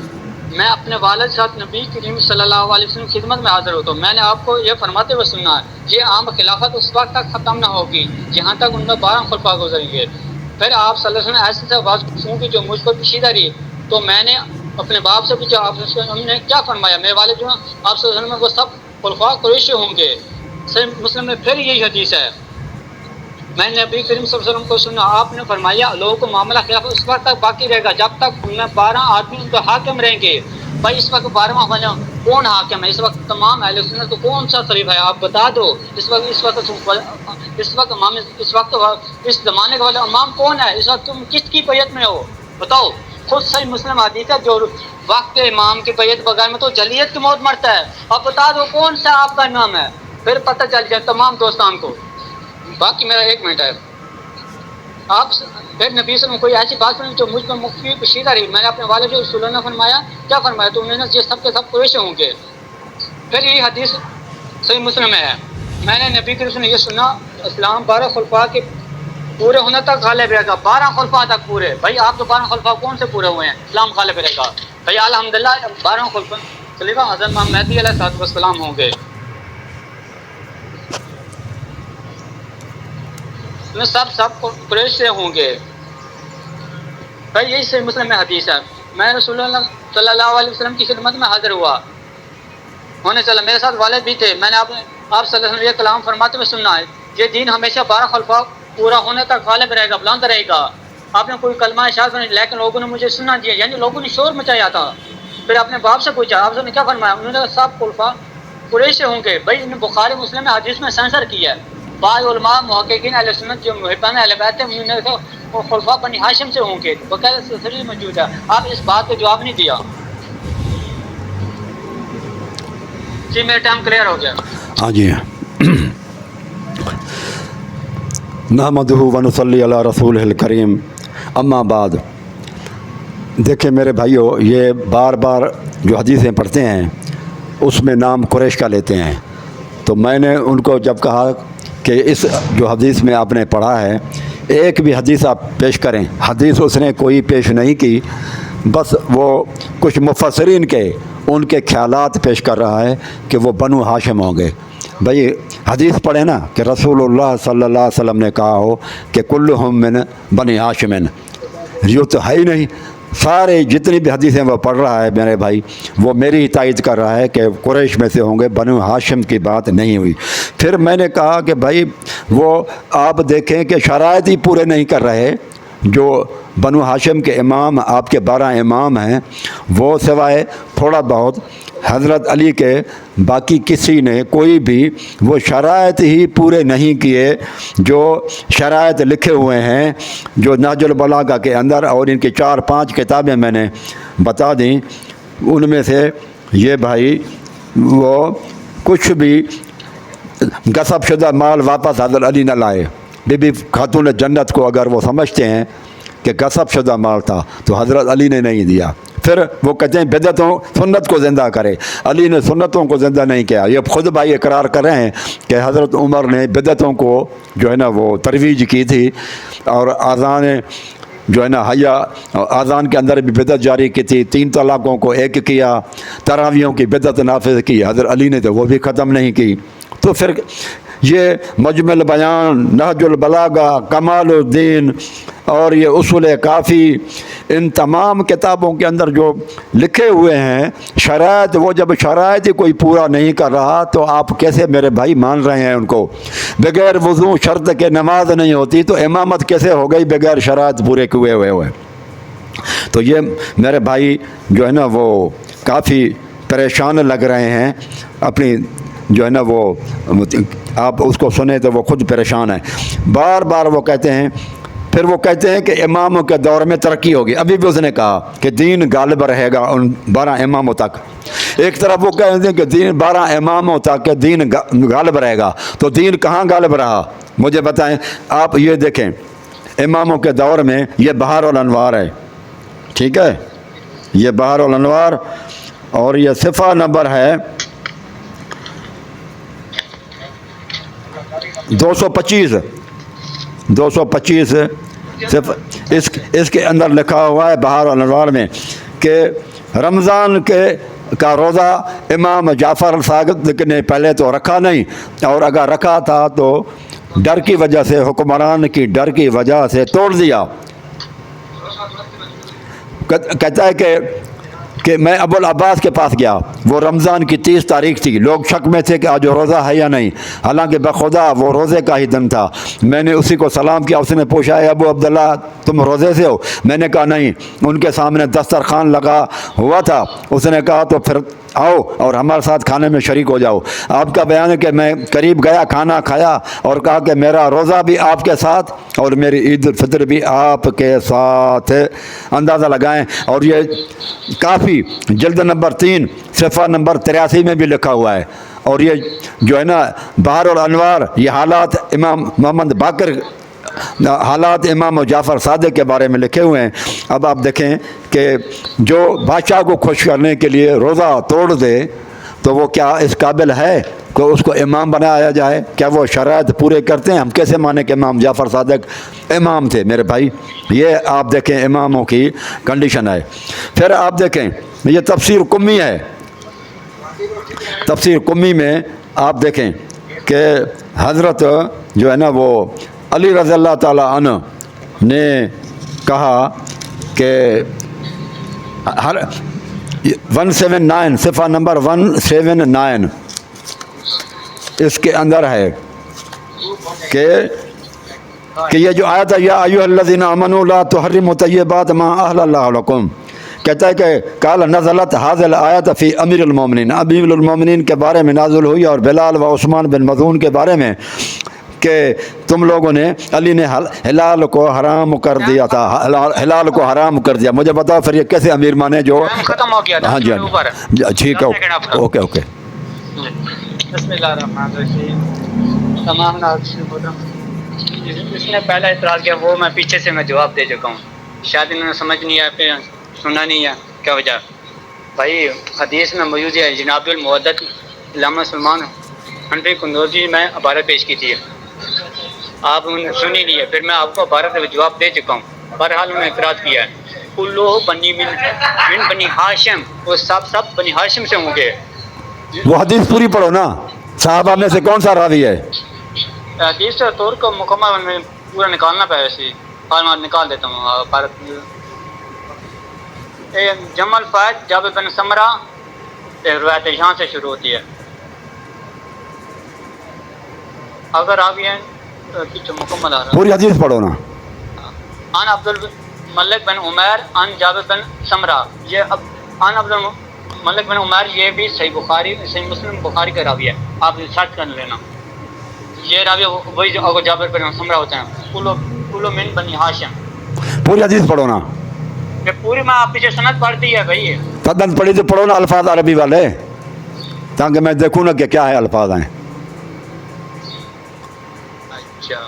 S2: میں اپنے والد صاحب نبی کریم صلی اللہ علیہ وسلم کی خدمت میں حاضر ہوتا ہوں. میں نے آپ کو یہ فرماتے ہوئے سنا ہے, یہ عام خلافت اس وقت تک ختم نہ ہوگی جہاں تک ان میں 12 خلفاء گزریں گے. پھر آپ صلی اللہ علیہ وسلم ایسے سے آواز سنوں جو مجھ پر پوشیدہ رہی, تو میں نے اپنے باپ سے پوچھا آپ نے کیا فرمایا؟ میرے والد جو ہیں آپ صلی اللہ علیہ وسلم وہ سب خلفاء قریشی ہوں گے. صحیح مسلم میں پھر یہی حدیث ہے. میں نے نبی کریم صلی اللہ علیہ وسلم کو سنا, آپ نے فرمایا لوگوں کو معاملہ خلافت اس وقت تک باقی رہے گا جب تک ان میں 12 آدمی ان کا حاکم رہیں گے. بھائی اس وقت 12واں کون حاکم ہے؟ اس وقت تمام اہل سنت کو کون سا خلیفہ ہے آپ بتا دو. اس وقت اس زمانے کا والا امام کون ہے؟ اس وقت تم کس کی بیعت میں ہو بتاؤ؟ خود صحیح مسلم حدیث ہے, جو وقت امام کی بیعت بغیر میں تو جلیت کی موت مرتا ہے. اب بتا دو کون سا آپ کا امام ہے, پھر پتہ چل جائے تمام دوستان کو. باقی میرا 1 منٹ ہے. آپ پھر نبی صلی اللہ علیہ وسلم کوئی ایسی بات سنی جو مجھ پر مخفی پوشیدہ رہی. میں نے اپنے والد جو رسول اللہ نے فرمایا, کیا فرمایا؟ تو انہوں نے یہ سب کے سب قریشی ہوں گے. پھر یہ حدیث صحیح مسلم ہے. میں نے نبی کے رسول نے یہ سنا اسلام 12 خلفاء کے پورے ہونے تک غالب رہے گا. 12 خلفاء تک پورے. بھائی آپ تو 12 خلفاء کون سے پورے ہوئے ہیں؟ اسلام غالب رہے گا. بھائی الحمدللہ 12 خلفاء خلیفہ حضرت امام مہدی علیہ السلام ہوں گے. میں سب قریش سے ہوں گے. بھائی یہی صحیح مسلم میں حدیث ہے. میں رسول اللہ صلی اللہ علیہ وسلم کی خدمت میں حاضر ہوا ہونے چلا, میرے ساتھ والد بھی تھے. میں نے آپ صلی اللہ علیہ وسلم یہ کلام فرماتے ہوئے سننا ہے, یہ دین ہمیشہ 12 خلفاء پورا ہونے تک غالب رہے گا, بلند رہے گا. آپ نے کوئی کلمہ ارشاد نہیں, لیکن لوگوں نے مجھے سننا دیا, یعنی لوگوں نے شور مچایا تھا. پھر اپنے باپ سے پوچھا, آپ نے کیا فرمایا؟ انہوں نے سب خلفاء قریش سے ہوں گے. بھائی انہوں نے بخاری مسلم میں حدیث میں سینسر کیا ہے. بعض علماء محققین اہل سنت جو محبان اہل بیت ہیں انہوں نے کہا خلفاء بنی ہاشم سے ہوں گے. باقاعدہ سلسلے موجود ہے. آپ اس بات کو جواب نہیں دیا. جی میرا ٹائم کلیئر ہو گیا.
S1: ہاں جی. نحمدہ و نصلی علی رسول الکریم, اما بعد. دیکھیں میرے بھائیو, یہ بار بار جو حدیثیں پڑھتے ہیں اس میں نام قریش کا لیتے ہیں. تو میں نے ان کو جب کہا کہ اس جو حدیث میں آپ نے پڑھا ہے ایک بھی حدیث آپ پیش کریں. حدیث اس نے کوئی پیش نہیں کی, بس وہ کچھ مفسرین کے ان کے خیالات پیش کر رہا ہے کہ وہ بنو ہاشم ہوں گے. بھئی حدیث پڑھیں نا کہ رسول اللہ صلی اللہ علیہ وسلم نے کہا ہو کہ کلہم من بنی ہاشم. یہ تو ہے ہی نہیں. سارے جتنی بھی حدیثیں وہ پڑھ رہا ہے میرے بھائی, وہ میری ہی تائید کر رہا ہے کہ قریش میں سے ہوں گے, بنو ہاشم کی بات نہیں ہوئی. پھر میں نے کہا کہ بھائی وہ آپ دیکھیں کہ شرائط ہی پورے نہیں کر رہے جو بنو ہاشم کے امام آپ کے 12 امام ہیں، وہ سوائے تھوڑا بہت حضرت علی کے باقی کسی نے کوئی بھی وہ شرائط ہی پورے نہیں کیے جو شرائط لکھے ہوئے ہیں، جو نہج البلاغہ کے اندر، اور ان کی 4-5 کتابیں میں نے بتا دیں۔ ان میں سے یہ بھائی وہ کچھ بھی غصب شدہ مال واپس حضرت علی نہ لائے۔ بی بی خاتون جنت کو اگر وہ سمجھتے ہیں کہ غصب شدہ مال تھا تو حضرت علی نے نہیں دیا۔ پھر وہ کہتے ہیں بدعتوں سنت کو زندہ کرے، علی نے سنتوں کو زندہ نہیں کیا۔ یہ خود بھائی اقرار کر رہے ہیں کہ حضرت عمر نے بدعتوں کو جو ہے نا وہ ترویج کی تھی، اور اذان جو ہے نا حیا اذان کے اندر بھی بدعت جاری کی تھی، 3 طلاقوں کو 1 کیا، تراویحوں کی بدعت نافذ کی، حضرت علی نے تو وہ بھی ختم نہیں کی۔ تو پھر یہ مجمع البیان، نہج البلاغہ، کمال الدین اور یہ اصول کافی، ان تمام کتابوں کے اندر جو لکھے ہوئے ہیں شرائط، وہ جب شرائط ہی کوئی پورا نہیں کر رہا تو آپ کیسے میرے بھائی مان رہے ہیں ان کو؟ بغیر وضو شرط کے نماز نہیں ہوتی تو امامت کیسے ہو گئی بغیر شرائط پورے کیے ہوئے؟ تو یہ میرے بھائی جو ہے نا وہ کافی پریشان لگ رہے ہیں اپنی جو ہے نا وہ، آپ اس کو سنیں تو وہ خود پریشان ہیں۔ بار بار وہ کہتے ہیں، پھر وہ کہتے ہیں کہ اماموں کے دور میں ترقی ہوگی۔ ابھی بھی اس نے کہا کہ دین غالب رہے گا ان 12 اماموں تک۔ ایک طرف وہ کہتے ہیں کہ دین 12 اماموں تک کہ دین غالب رہے گا، تو دین کہاں غالب رہا؟ مجھے بتائیں۔ آپ یہ دیکھیں اماموں کے دور میں، یہ بہار الانوار ہے، ٹھیک ہے، یہ بہار الانوار، اور یہ صفحہ نمبر ہے 225 اس کے اندر لکھا ہوا ہے بہار الانوار میں کہ رمضان کا روزہ امام جعفر صادق نے پہلے تو رکھا نہیں، اور اگر رکھا تھا تو ڈر کی وجہ سے، حکمران کی ڈر کی وجہ سے توڑ دیا۔ کہتا ہے کہ میں ابو العباس کے پاس گیا، وہ رمضان کی 30 تاریخ تھی، لوگ شک میں تھے کہ آج روزہ ہے یا نہیں، حالانکہ بخدا وہ روزے کا ہی دن تھا۔ میں نے اسی کو سلام کیا، اس نے پوچھا ہے ابو عبداللہ تم روزے سے ہو؟ میں نے کہا نہیں۔ ان کے سامنے دسترخوان لگا ہوا تھا، اس نے کہا تو پھر آؤ اور ہمارے ساتھ کھانے میں شریک ہو جاؤ۔ آپ کا بیان ہے کہ میں قریب گیا، کھانا کھایا اور کہا کہ میرا روزہ بھی آپ کے ساتھ اور میری عید الفطر بھی آپ کے ساتھ، اندازہ لگائیں۔ اور یہ کافی جلد نمبر 3 صفحہ نمبر 83 میں بھی لکھا ہوا ہے۔ اور یہ جو ہے نا بہار الانوار، یہ حالات امام محمد باقر، حالات امام جعفر صادق کے بارے میں لکھے ہوئے ہیں۔ اب آپ دیکھیں کہ جو بادشاہ کو خوش کرنے کے لیے روزہ توڑ دے تو وہ کیا اس قابل ہے کہ اس کو امام بنایا جائے؟ کیا وہ شرائط پورے کرتے ہیں؟ ہم کیسے مانیں کہ امام جعفر صادق امام تھے میرے بھائی؟ یہ آپ دیکھیں اماموں کی کنڈیشن ہے۔ پھر آپ دیکھیں یہ تفسیر قمی ہے، تفسیر قمی میں آپ دیکھیں کہ حضرت جو ہے نا وہ علی رضی اللہ تعالیٰ عنہ نے کہا کہ 179 صفحہ نمبر 179 اس کے اندر ہے کہ یہ جو آیت ہے یا ایھا الذین آمنوا لا تحرموا طیبات ما احل اللہ لکم، کہتا ہے کہ قال نزلت هذه الآیت فی امیر المومنین، امیر المومنین کے بارے میں نازل ہوئی، اور بلال و عثمان بن مظعون کے بارے میں کہ تم لوگوں نے، علی نے حلال کو حرام کر دیا تھا، حلال کو حرام کر دیا۔ مجھے بتاؤ پھر یہ کیسے امیر مانے جو
S2: ختم ہو گیا تھا؟
S1: ہاں جی ٹھیک ہے، اوکے اوکے۔
S2: بسم اللہ الرحمن الرحیم۔ تمام اس نے پہلا اعتراض کیا، وہ میں پیچھے سے میں جواب دے چکا ہوں، شاید انہوں نے سمجھ نہیں آیا، پھر سنا نہیں ہے کیا وجہ۔ بھائی حدیث میں موجود ہے، جناب المعدت علامہ سلمان حنفی قندوزی میں عبارت پیش کی تھی، آپ انہوں نے سنی نہیں ہے، پھر میں آپ کو عبارت سے جواب دے چکا ہوں۔ بہرحال انہوں نے اعتراض کیا ہے کلو بنی من بنی ہاشم، وہ سب بنی ہاشم سے ہوں گے۔
S1: وہ حدیث پوری پڑھو نا، صحابہ میں سے کون سا راوی ہے؟
S2: حدیث طور کو مکمل میں پورا نکالنا پڑے، ایسی میں نکال دیتا ہوں عبارت۔ جمل فائد جابر بن سمرہ، روایت یہاں سے شروع ہوتی ہے۔ اگر آپ یہ پیچھے مکمل آ رہا
S1: پوری حدیث پڑھو نا۔
S2: عن ملک بن عمیر عن جابر بن سمرہ، یہ اب عن عبد ملک بن عمیر، یہ بھی صحیح بخاری صحیح مسلم بخاری کا راوی ہے، آپ سرچ کر لینا. یہ راوی وہی جو جابر بن سمرہ ہوتے ہیں. کلو من بنی ہاشم.
S1: پوری حدیث پڑھو نا.
S2: یہ پوری میں آپ پیچھے سند پڑھ دی ہے بھائی.
S1: سند پڑھی تو پڑھو نا الفاظ عربی والے، تاکہ میں دیکھوں نا کہ کیا ہے الفاظ ہیں.
S2: اچھا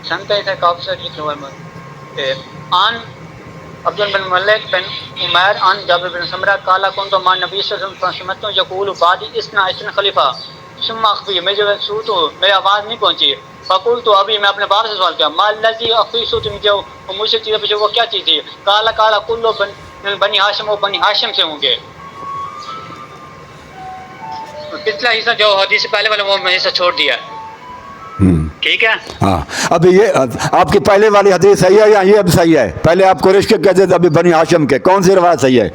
S2: سنتے تھے کافی ساری لکھے آن عبد بن ملک بن عمیر عن جابر بن سمرہ قال كنت مع النبي صلی اللہ علیہ وسلم فسمعت يقول بعد اسنا خلیفہ ثم اخفي، مجھے صوت میری آواز نہیں پہنچی. فقلت ابھی میں اپنے باپ سے سوال کیا ما الذي اخفي صوت، جو مجھ سے چیزیں پوچھے وہ کیا چیز تھی. قال كل بنی ہاشم، وہ بنی ہاشم سے ہوں گے. پچھلا حصہ جو حدیث پہلے والا وہ میں حصہ چھوڑ دیا. ٹھیک ہے.
S1: ہاں ابھی یہ آپ کی پہلے والی حدیث صحیح ہے یا یہ اب صحیح ہے؟ پہلے آپ قریش کے کہتے تھے، ابھی بنی ہاشم کے. کون سی روایت صحیح ہے؟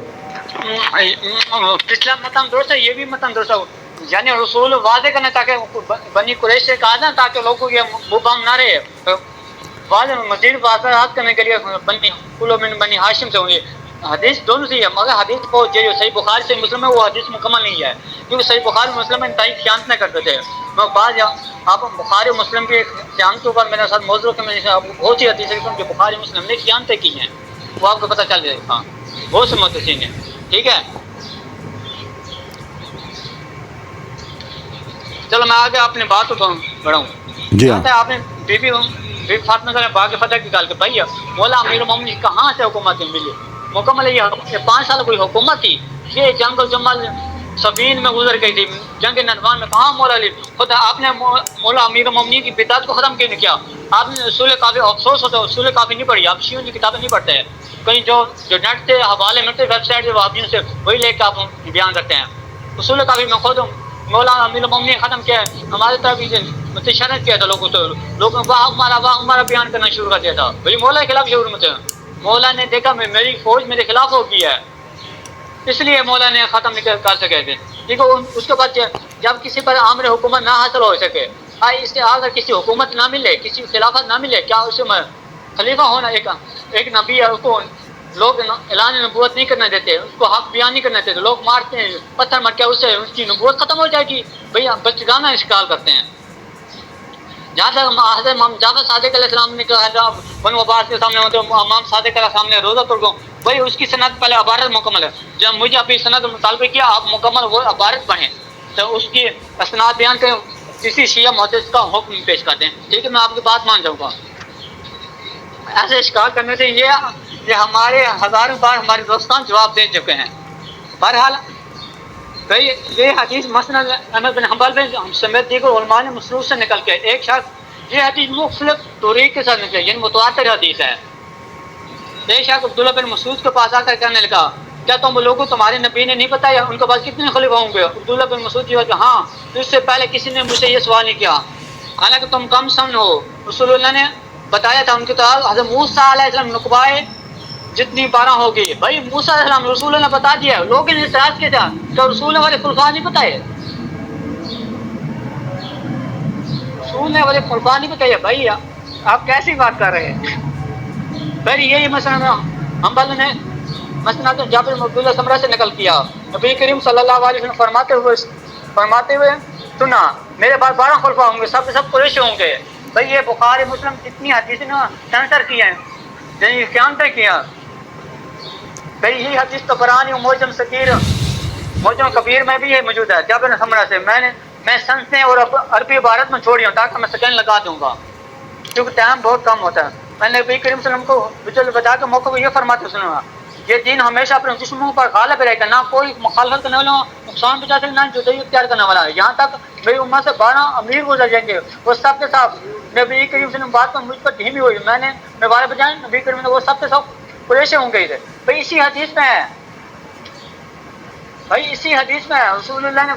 S2: پچھلا متن درست ہے، یہ بھی متن درست ہے. یعنی رسول واضح کرنا تاکہ بنی قریش سے کہا نا، تاکہ لوگوں کے مبہم نہ رہے. واضح مزید واضحات کرنے کے لیے کلو من بنی ہاشم سے ہوں گے. حدیث دونوں صحیح ہے، مگر حدیث کو جو صحیح بخاری سے مسلم ہے وہ حدیث مکمل نہیں ہے، کیونکہ صحیح بخاری مسلم میں انتہائی خیانت نہ کرتے تھے. میں بعض آپ بخاری مسلم کے خیانت کے اوپر میرے ساتھ موضوع کے میں بہت سی حدیثیں کہ بخاری مسلم نے خیانتیں کی ہیں، وہ آپ کو پتہ چل جائے گا. بہت سے محدثین ہیں. ٹھیک ہے. چلو میں آگے اپنی بات کو بڑھاؤں.
S1: جی ہاں.
S2: آپ نے بی بی فاطمہ کا باغ فتح کی گال کے بھائی مولا امیر المومنین کہاں سے حکومت ملی؟ مکمل یہ 5 سال کوئی حکومت تھی. یہ جنگ الجمل سبین میں گزر گئی تھی، جنگ نردوان میں کہاں مولا علی خدا. آپ نے مولا امیر المومنین کی بدعت کو ختم کیوں نہیں کیا؟ آپ نے اصول کافی، افسوس ہوتا ہے اصول کافی نہیں پڑھی، آپ شیعوں کی کتابیں نہیں پڑھتے ہیں. کہیں جو نیٹ سے حوالے ملتے ویب سائٹ سے وہابیوں سے وہی لے کے آپ بیان کرتے ہیں. اصول کافی میں خود مولا امیر المومنین ختم کیا ہے، ہمارے طرف تشنت کیا تھا لوگوں تو لوگوں واہ ہمارا بیان کرنا شروع کر دیا تھا. بھائی مولا کے خلاف شروع میں تھے. مولا نے دیکھا میری فوج میرے خلاف ہو گئی ہے، اس لیے مولا نے ختم نہیں کر سکے تھے. ٹھیک ہے. اس کے بعد جب کسی پر عامر حکومت نہ حاصل ہو سکے، اس سے اگر کسی حکومت نہ ملے، کسی خلافت نہ ملے، کیا اس میں خلیفہ ہونا ایک نبی ہے، اس کو لوگ اعلان نبوت نہیں کرنے دیتے، اس کو حق بیان نہیں کرنے دیتے، لوگ مارتے ہیں، پتھر مار کے اس سے اس کی نبوت ختم ہو جائے گی. بھئی بچگانہ اشکال کرتے ہیں. جہاں تک حضرت امام جعفر صادق علیہ السلام نے کہا بنو عباس کے سامنے ہوتے امام صادق علیہ السلام نے روزہ توڑ کو، بھائی اس کی سند پہلے عبارت مکمل ہے. جب مجھے اپنی سند مطالبہ کیا آپ مکمل وہ عبارت پڑھیں تو اس کی اسناد بیان کریں، کسی شیعہ محدث کا حکم پیش کر دیں. ٹھیک ہے. میں آپ کی بات مان جاؤں گا. ایسے اشکال کرنے سے یہ ہمارے ہزاروں بار ہمارے دوستان جواب دے چکے ہیں. بہرحال بھائی یہ حدیث مسند احمد بن حنبل میں سمیت دیگر علماء نے مسروق سے نکل کے ایک شخص یہ حدیث مختلف طریق کے ساتھ نکلے، یعنی متواتر حدیث ہے. ایک شخص عبداللہ بن مسعود کے پاس آ کر کہنے لگا کیا تم لوگوں تمہارے نبی نے نہیں بتایا ان کے پاس کتنے خلیفہ ہوں گے؟ عبداللہ بن مسعود جواب ہاں، تو اس سے پہلے کسی نے مجھ سے یہ سوال نہیں کیا، حالانکہ تم کم سن ہو. رسول اللہ نے بتایا تھا ان کے تو حضرت موسیٰ علیہ السلام نقبائے جتنی 12 ہوگی. بھائی موسیٰ علیہ السلام رسول اللہ نے بتا دیا، لوگوں نے اعتراض کیا تھا کہ رسول اللہ والے خلفاء نہیں بتائے، رسول نے والے خلفاء نہیں بتائے. بھائی آپ کیسی بات کر رہے ہیں؟ پھر یہی مسئلہ حنبل نے مسند جابر بن عبداللہ سمرہ سے نقل کیا. نبی کریم صلی اللہ علیہ وسلم فرماتے ہوئے سنا میرے بعد 12 خلفاء ہوں گے، سب قریش ہوں گے. بھئی یہ بخاری مسلم جتنی حدیثیں نا سینسر کی ہیں، یعنی خیانتیں کیا. بھئی یہی حدیث طبرانی و معجم صغیر معجم کبیر میں بھی یہ موجود ہے. جابر بن سمرہ سے میں سنسیں اور عربی عبارت میں چھوڑی ہوں تاکہ میں سیکنڈ لگا دوں گا کیونکہ ٹائم بہت کم ہوتا ہے. میں نے نبی کریم صلی اللہ علیہ وسلم کو وجل بتا کے موقع کو یہ فرماتے سنا یہ دین ہمیشہ اپنے دشمنوں پر غالب رہے گا، نہ کوئی مخالفت کرنے والا نقصان پہنچا سکے، نہ جدائی اختیار کرنے والا ہے. یہاں تک میری امت سے 12 امیر گزر جائیں گے، وہ سب کے ساتھ نبی کریم صلی اللہ علیہ وسلم بات پر مجھ پر دھیمی ہوئی، میں بارے بجائیں نبی کریم نے وہ سب کے ساتھ قریشی ہوں گے. بھائی اسی حدیث میں ہے، بھائی اسی حدیث میں ہے رسول اللہ نے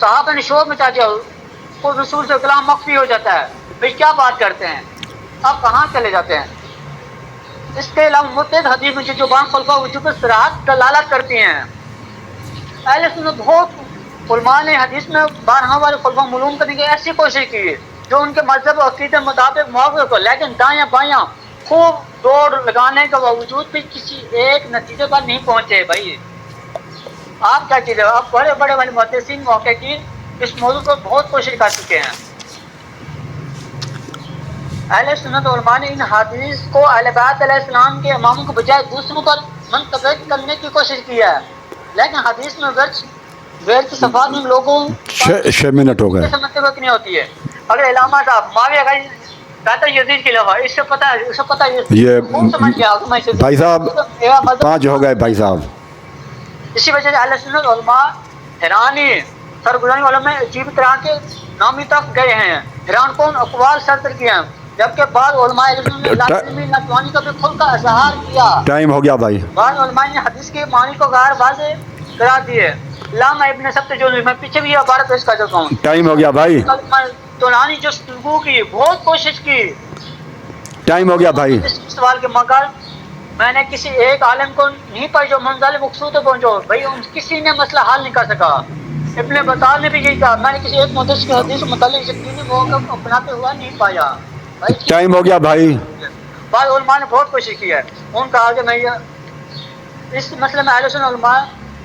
S2: صحابہ نے شور مچا دیا، وہ رسول سے کلام مخفی ہو جاتا ہے. بھائی کیا بات کرتے ہیں آپ، کہاں چلے جاتے ہیں؟ اس کے علاوہ متعدد حدیث میں جو بان خلفاء وجوب صراحت دلالت کرتی ہیں. اہل سنت بہت علماء نے حدیث میں بارہا والے خلفاء معلوم کرنے کی ایسی کوشش کی ہے جو ان کے مذہب اور عقیدے مطابق موافق ہو، لیکن دائیں بائیں خوب دوڑ لگانے کے باوجود بھی کسی ایک نتیجے پر نہیں پہنچے۔ بھائی آپ کیا چیز ہے، آپ بڑے بڑے والے محدثین محققین اس موضوع پر بہت کوشش کر چکے ہیں۔ اہل سنت علماء نے ان حدیث کو اہل بیت علیہ السلام کے اماموں کے بجائے دوسروں پر منتقل کرنے کی کوشش کی ہے، لیکن حدیث میں ورد صفات میں لوگوں
S1: 6 منٹ ہو گئے۔
S2: سمجھتے وقت نہیں ہوتی ہے۔ اگر علامہ صاحب معاویہ کا کہتا ہے یزید کے علاوہ، اس سے پتہ ہے
S1: یہ
S2: خوب سمجھ گیا
S1: بھائی صاحب 5 ہو گئے بھائی صاحب۔
S2: اسی وجہ سے اہل سنت علماء حیرانی سرگزانی علماء عجیب طرح کے نامی تک گئے ہیں، حیران کون اقوال سرد کیے ہیں، جبکہ بعض علماء نے لازمی ناتوانی کا بھی کھل کا اظہار کیا۔
S1: ٹائم ہو گیا بھائی۔
S2: بعض علماء نے حدیث کے معنی کو غیر واضح قرار دیے۔ علامہ ابن سبت جو میں پیچھے بھی یہ عبارت پیش کر چکا ہوں۔
S1: ٹائم ہو گیا بھائی۔
S2: دورانی جو گفتگو کی بہت کوشش کی،
S1: ٹائم ہو گیا بھائی۔
S2: اس سوال کے مگر میں نے کسی ایک عالم کو نہیں پڑھی جو منزل مقصود پہنچو۔ بھائی کسی نے مسئلہ حل نہیں کر سکا۔ ابن بطال نے بھی یہی کہا، میں نے کسی ایک محدث کی حدیث متعلق یقینی موقف اپناتے ہوا نہیں پایا۔
S1: ٹائم ہو گیا بھائی۔
S2: بعض علماء نے بہت کوشش کی ہے، ان کا آگے میں اس مسئلے میں اہل سنت علماء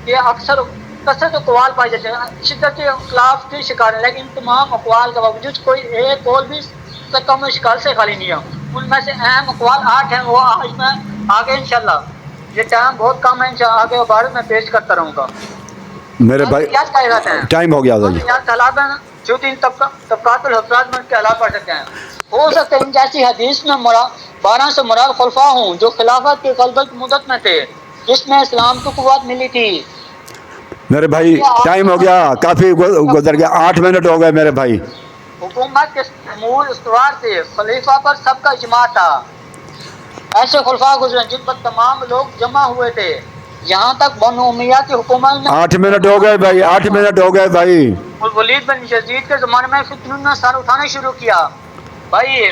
S2: کے اکثر کثرت اقوال پائے جاتے ہیں، شدت اختلاف کے شکار ہیں، لیکن تمام اقوال کے باوجود کوئی ایک قول بھی کم اشکال سے خالی نہیں ہے۔ ان میں سے اہم اقوال 8 ہیں، وہ آج میں آگے انشاءاللہ، یہ ٹائم بہت کم ہے، انشاءاللہ آگے عبارت میں پیش کرتا رہوں گا۔
S1: میرے بھائی ٹائم ہو گیا بھائی۔
S2: طلاب ہیں جو 3 طبقات الحفاظ میں کے علاوہ پڑھ سکتے ہیں۔ ہو سکتا ہے ان جیسی حدیث میں 12 سے مراد خلفاء ہوں جو خلافت کے قلبت مدت میں تھے، جس میں اسلام کو قوت ملی تھی۔
S1: میرے بھائی ٹائم ہو گیا، کافی گزر گیا، 8 منٹ ہو گئے میرے بھائی۔
S2: حکومت کے امور استوار سے خلیفہ پر سب کا اجماع تھا۔ ایسے خلفاء گزرے جن پر تمام لوگ جمع ہوئے تھے، یہاں تک بنو امیہ کی حکومت میں
S1: 8 منٹ ہو گئے بھائی، 8 منٹ ہو گئے بھائی۔
S2: ولید بن یزید کے زمانے میں فتنوں نے سر اٹھانا شروع کیا۔ بھائی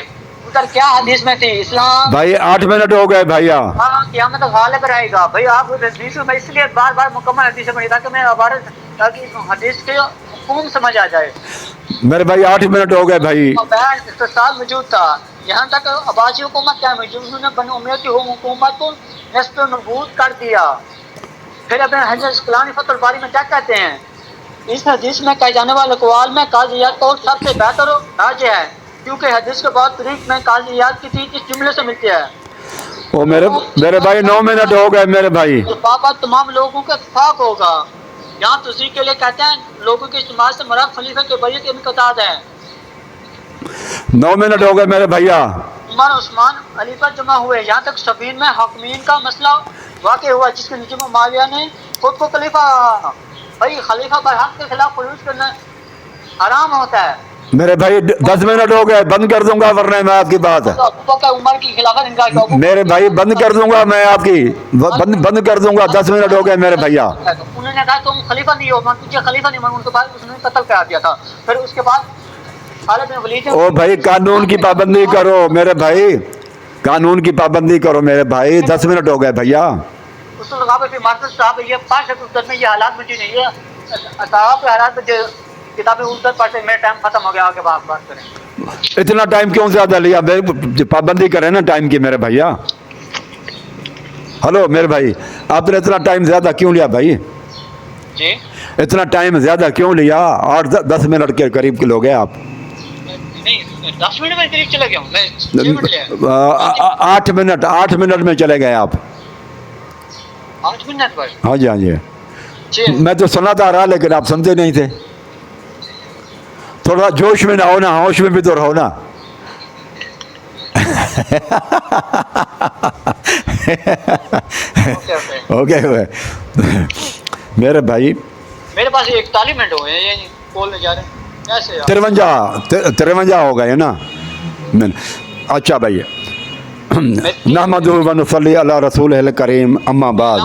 S2: ادھر کیا حدیث میں تھی؟ اسلام
S1: بھائی 8 منٹ ہو گئے بھیا۔
S2: ہاں قیامت غالب رہے گا۔ بھائی آپ حدیث میں اس لیے بار بار مکمل حدیث پڑھی تاکہ میں عبارت تاکہ حدیث کے حکم سمجھ آ جائے۔
S1: میرے بھائی 8 منٹ ہو گئے بھائی۔
S2: اتصال موجود تھا، یہاں تک عباسی حکومت کیا موجود، انہوں نے بنو امیہ کی حکومت کو نصب و نبوت کر دیا۔ پھر ابن حجر اسقلانی فتح الباری میں کیا کہتے ہیں؟ اس حدیث میں کہے جانے والے اقوال میں قاضیات کو سب سے بہتر راج ہے، کیونکہ حدیث کے بعد طریق میں قاضیات کی چیز اس جملے سے ملتی ہے۔
S1: وہ میرے بھائی 9 منٹ ہو گئے میرے بھائی۔
S2: پاپا تمام لوگوں کا اتفاق ہوگا۔ یہاں تصریح کے لیے کہتے ہیں لوگوں کے اجتماع سے مراد خلیفہ کے بیعت کی انقطاع ہے۔
S1: 9 منٹ ہو گئے میرے بھیا۔
S2: عمر عثمان علی پر جمع ہوئے، یہاں تک صفین میں حاکمین کا مسئلہ واقع ہوا جس کے نتیجے میں معاویہ نے خود کو خلیفہ، بھائی خلیفہ برحق کے خلاف خروج کرنا حرام ہوتا ہے۔
S1: میرے بھائی 10 منٹ ہو گئے، بند کر دوں گا ورنہ میں آپ کی بات
S2: عمر کی خلافت انکار کیا؟
S1: میرے بھائی بند کر دوں گا میں آپ کی بند کر دوں گا۔ 10 منٹ ہو گئے میرے بھیا۔
S2: انہوں نے کہا تم خلیفہ نہیں ہو، میں تجھے خلیفہ نہیں مانوں، ان کے بعد اس نے قتل کرا دیا تھا۔ پھر اس کے بعد خالد بن ولید
S1: او بھائی قانون کی پابندی کرو میرے بھائی، قانون کی پابندی کرو میرے بھائی۔ 10 منٹ ہو گئے بھیا۔
S2: اس الغابہ فی مارکس صاحب یہ پاس میں یہ حالات مجھے نہیں ہے صاحب کے حالات میں کتابیں اردو پڑھتے، میرا ٹائم ختم ہو گیا، آگے بات کریں۔
S1: اتنا ٹائم کیوں زیادہ لیا؟ پابندی کریں نا ٹائم کی میرے بھیا۔ ہلو میرے بھائی، آپ نے اتنا ٹائم زیادہ کیوں لیا بھائی؟
S2: جی
S1: اتنا ٹائم زیادہ کیوں لیا؟ 8-10 منٹ کے قریب کے لوگ ہیں آپ۔
S2: نہیں 10 منٹ میں قریب چلا گیا ہوں میں، 6 منٹ لیا۔
S1: 8 منٹ میں چلے گئے آپ۔
S2: 8 منٹ پر؟
S1: ہاں جی ہاں جی،
S2: جی
S1: میں تو سناتا رہا لیکن آپ سنتے نہیں تھے۔ تھوڑا جوش میں نہ ہونا، ہوش میں بھی تو رہو نا۔ اوکے میرے بھائی،
S2: میرے پاس 41 منٹ ہو گئے ہیں، کال نہیں جا رہے کیسے؟
S1: 53 ہو گئے نا۔ اچھا بھائی، نحمدہ و نصلی علی رسول الکریم، اما بعد۔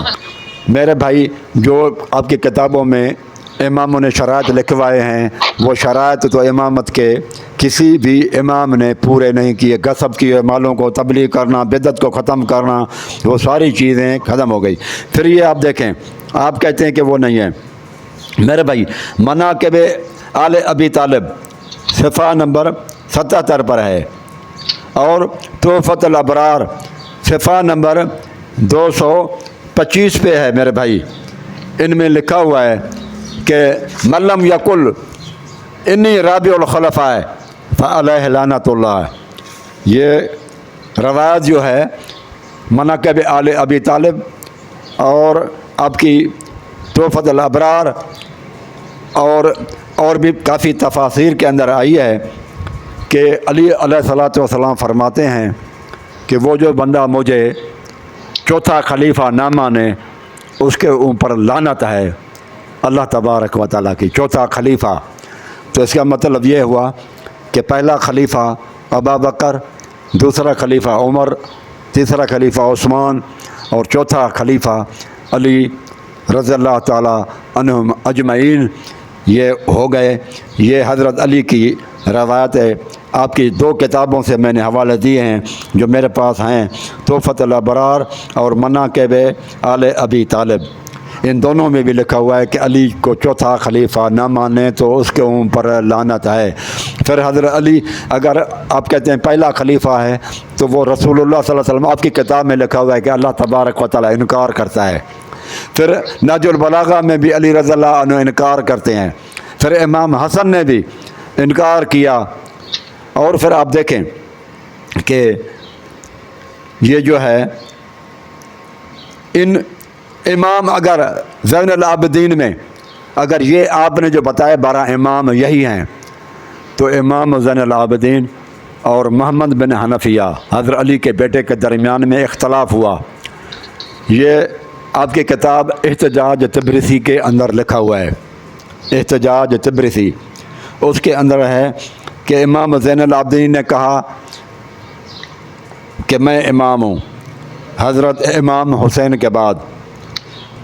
S1: میرے بھائی جو آپ کی کتابوں میں اماموں نے شرائط لکھوائے ہیں، وہ شرائط تو امامت کے کسی بھی امام نے پورے نہیں کیے۔ غصب کیے مالوں کو، تبلیغ کرنا، بدعت کو ختم کرنا، وہ ساری چیزیں ختم ہو گئی۔ پھر یہ آپ دیکھیں، آپ کہتے ہیں کہ وہ نہیں ہے، میرے بھائی مناقب آل ابی طالب صفحہ نمبر 77 پر ہے، اور تحفۃ الابرار صفحہ نمبر 225 پہ ہے میرے بھائی۔ ان میں لکھا ہوا ہے کہ ملم یقل انی رابع الخلفاء فعلیہ لعنۃ اللہ۔ یہ روایت جو ہے مناقب آل ابی طالب اور آپ کی تحفۃ الابرار اور بھی کافی تفاسیر کے اندر آئی ہے کہ علی علیہ الصلوۃ والسلام فرماتے ہیں کہ وہ جو بندہ مجھے چوتھا خلیفہ نہ مانے اس کے اوپر لعنت ہے اللہ تبارک و تعالیٰ کی۔ چوتھا خلیفہ، تو اس کا مطلب یہ ہوا کہ پہلا خلیفہ ابو بکر، دوسرا خلیفہ عمر، تیسرا خلیفہ عثمان اور چوتھا خلیفہ علی رضی اللہ تعالیٰ عنہم اجمعین یہ ہو گئے۔ یہ حضرت علی کی روایت ہے۔ آپ کی 2 کتابوں سے میں نے حوالے دیے ہیں جو میرے پاس ہیں، تحفۃ الابرار اور مناقب آل ابی طالب۔ ان دونوں میں بھی لکھا ہوا ہے کہ علی کو چوتھا خلیفہ نہ مانے تو اس کے اوپر لعنت ہے۔ پھر حضرت علی اگر آپ کہتے ہیں پہلا خلیفہ ہے تو وہ رسول اللہ صلی اللہ علیہ وسلم، آپ کی کتاب میں لکھا ہوا ہے کہ اللہ تبارک و تعالیٰ انکار کرتا ہے۔ پھر نہج البلاغہ میں بھی علی رضی اللہ عنہ انکار کرتے ہیں۔ پھر امام حسن نے بھی انکار کیا۔ اور پھر آپ دیکھیں کہ یہ جو ہے ان امام اگر زین العابدین میں اگر یہ آپ نے جو بتایا 12 امام یہی ہیں، تو امام زین العابدین اور محمد بن حنفیہ حضرت علی کے بیٹے کے درمیان میں اختلاف ہوا۔ یہ آپ کی کتاب احتجاج تبریسی کے اندر لکھا ہوا ہے۔ احتجاج تبریسی، اس کے اندر ہے کہ امام زین العابدین نے کہا کہ میں امام ہوں حضرت امام حسین کے بعد۔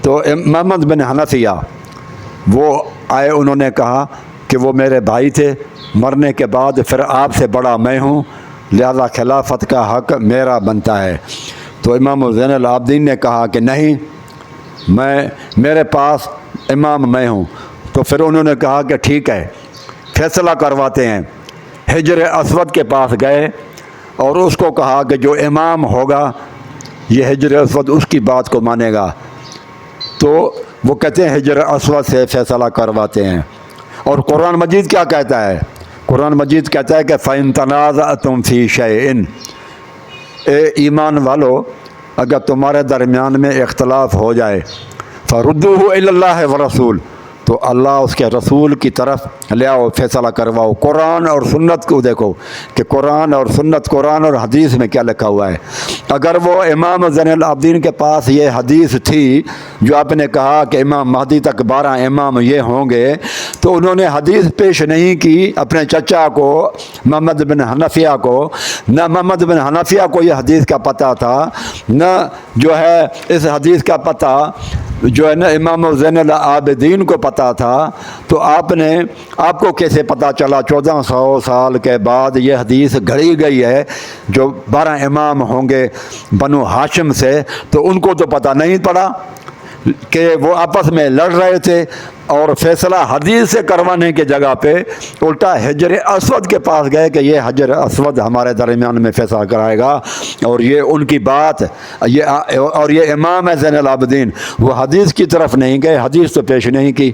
S1: تو محمد بن حنفیہ وہ آئے، انہوں نے کہا کہ وہ میرے بھائی تھے، مرنے کے بعد پھر آپ سے بڑا میں ہوں، لہذا خلافت کا حق میرا بنتا ہے۔ تو امام زین العابدین نے کہا کہ نہیں، میرے پاس امام میں ہوں۔ تو پھر انہوں نے کہا کہ ٹھیک ہے، فیصلہ کرواتے ہیں۔ حجر اسود کے پاس گئے اور اس کو کہا کہ جو امام ہوگا یہ حجر اسود اس کی بات کو مانے گا۔ تو وہ کہتے ہیں حجر اسود سے فیصلہ کرواتے ہیں۔ اور قرآن مجید کیا کہتا ہے؟ قرآن مجید کہتا ہے کہ فَإِن تَنَازَعْتُمْ فِي شَيْءٍ، اے ایمان والو اگر تمہارے درمیان میں اختلاف ہو جائے فَرُدُّوهُ إِلَى اللَّهِ وَرَسُولِ، تو اللہ اس کے رسول کی طرف لے آؤ، فیصلہ کرواؤ۔ قرآن اور سنت کو دیکھو کہ قرآن اور سنت، قرآن اور حدیث میں کیا لکھا ہوا ہے۔ اگر وہ امام زین العابدین کے پاس یہ حدیث تھی جو آپ نے کہا کہ امام مہدی تک 12 امام یہ ہوں گے، تو انہوں نے حدیث پیش نہیں کی اپنے چچا کو محمد بن حنفیہ کو۔ نہ محمد بن حنفیہ کو یہ حدیث کا پتہ تھا، نہ جو ہے اس حدیث کا پتہ جو ہے نا امام زین العابدین کو پتہ تھا۔ تو آپ کو کیسے پتہ چلا 1400 سال کے بعد یہ حدیث گھڑی گئی ہے جو 12 امام ہوں گے بنو ہاشم سے؟ تو ان کو تو پتہ نہیں پڑا کہ وہ آپس میں لڑ رہے تھے، اور فیصلہ حدیث سے کروانے کی جگہ پہ الٹا حجر اسود کے پاس گئے کہ یہ حجر اسود ہمارے درمیان میں فیصلہ کرائے گا، اور یہ ان کی بات، اور یہ امام ہے زین العابدین۔ وہ حدیث کی طرف نہیں گئے، حدیث تو پیش نہیں کی،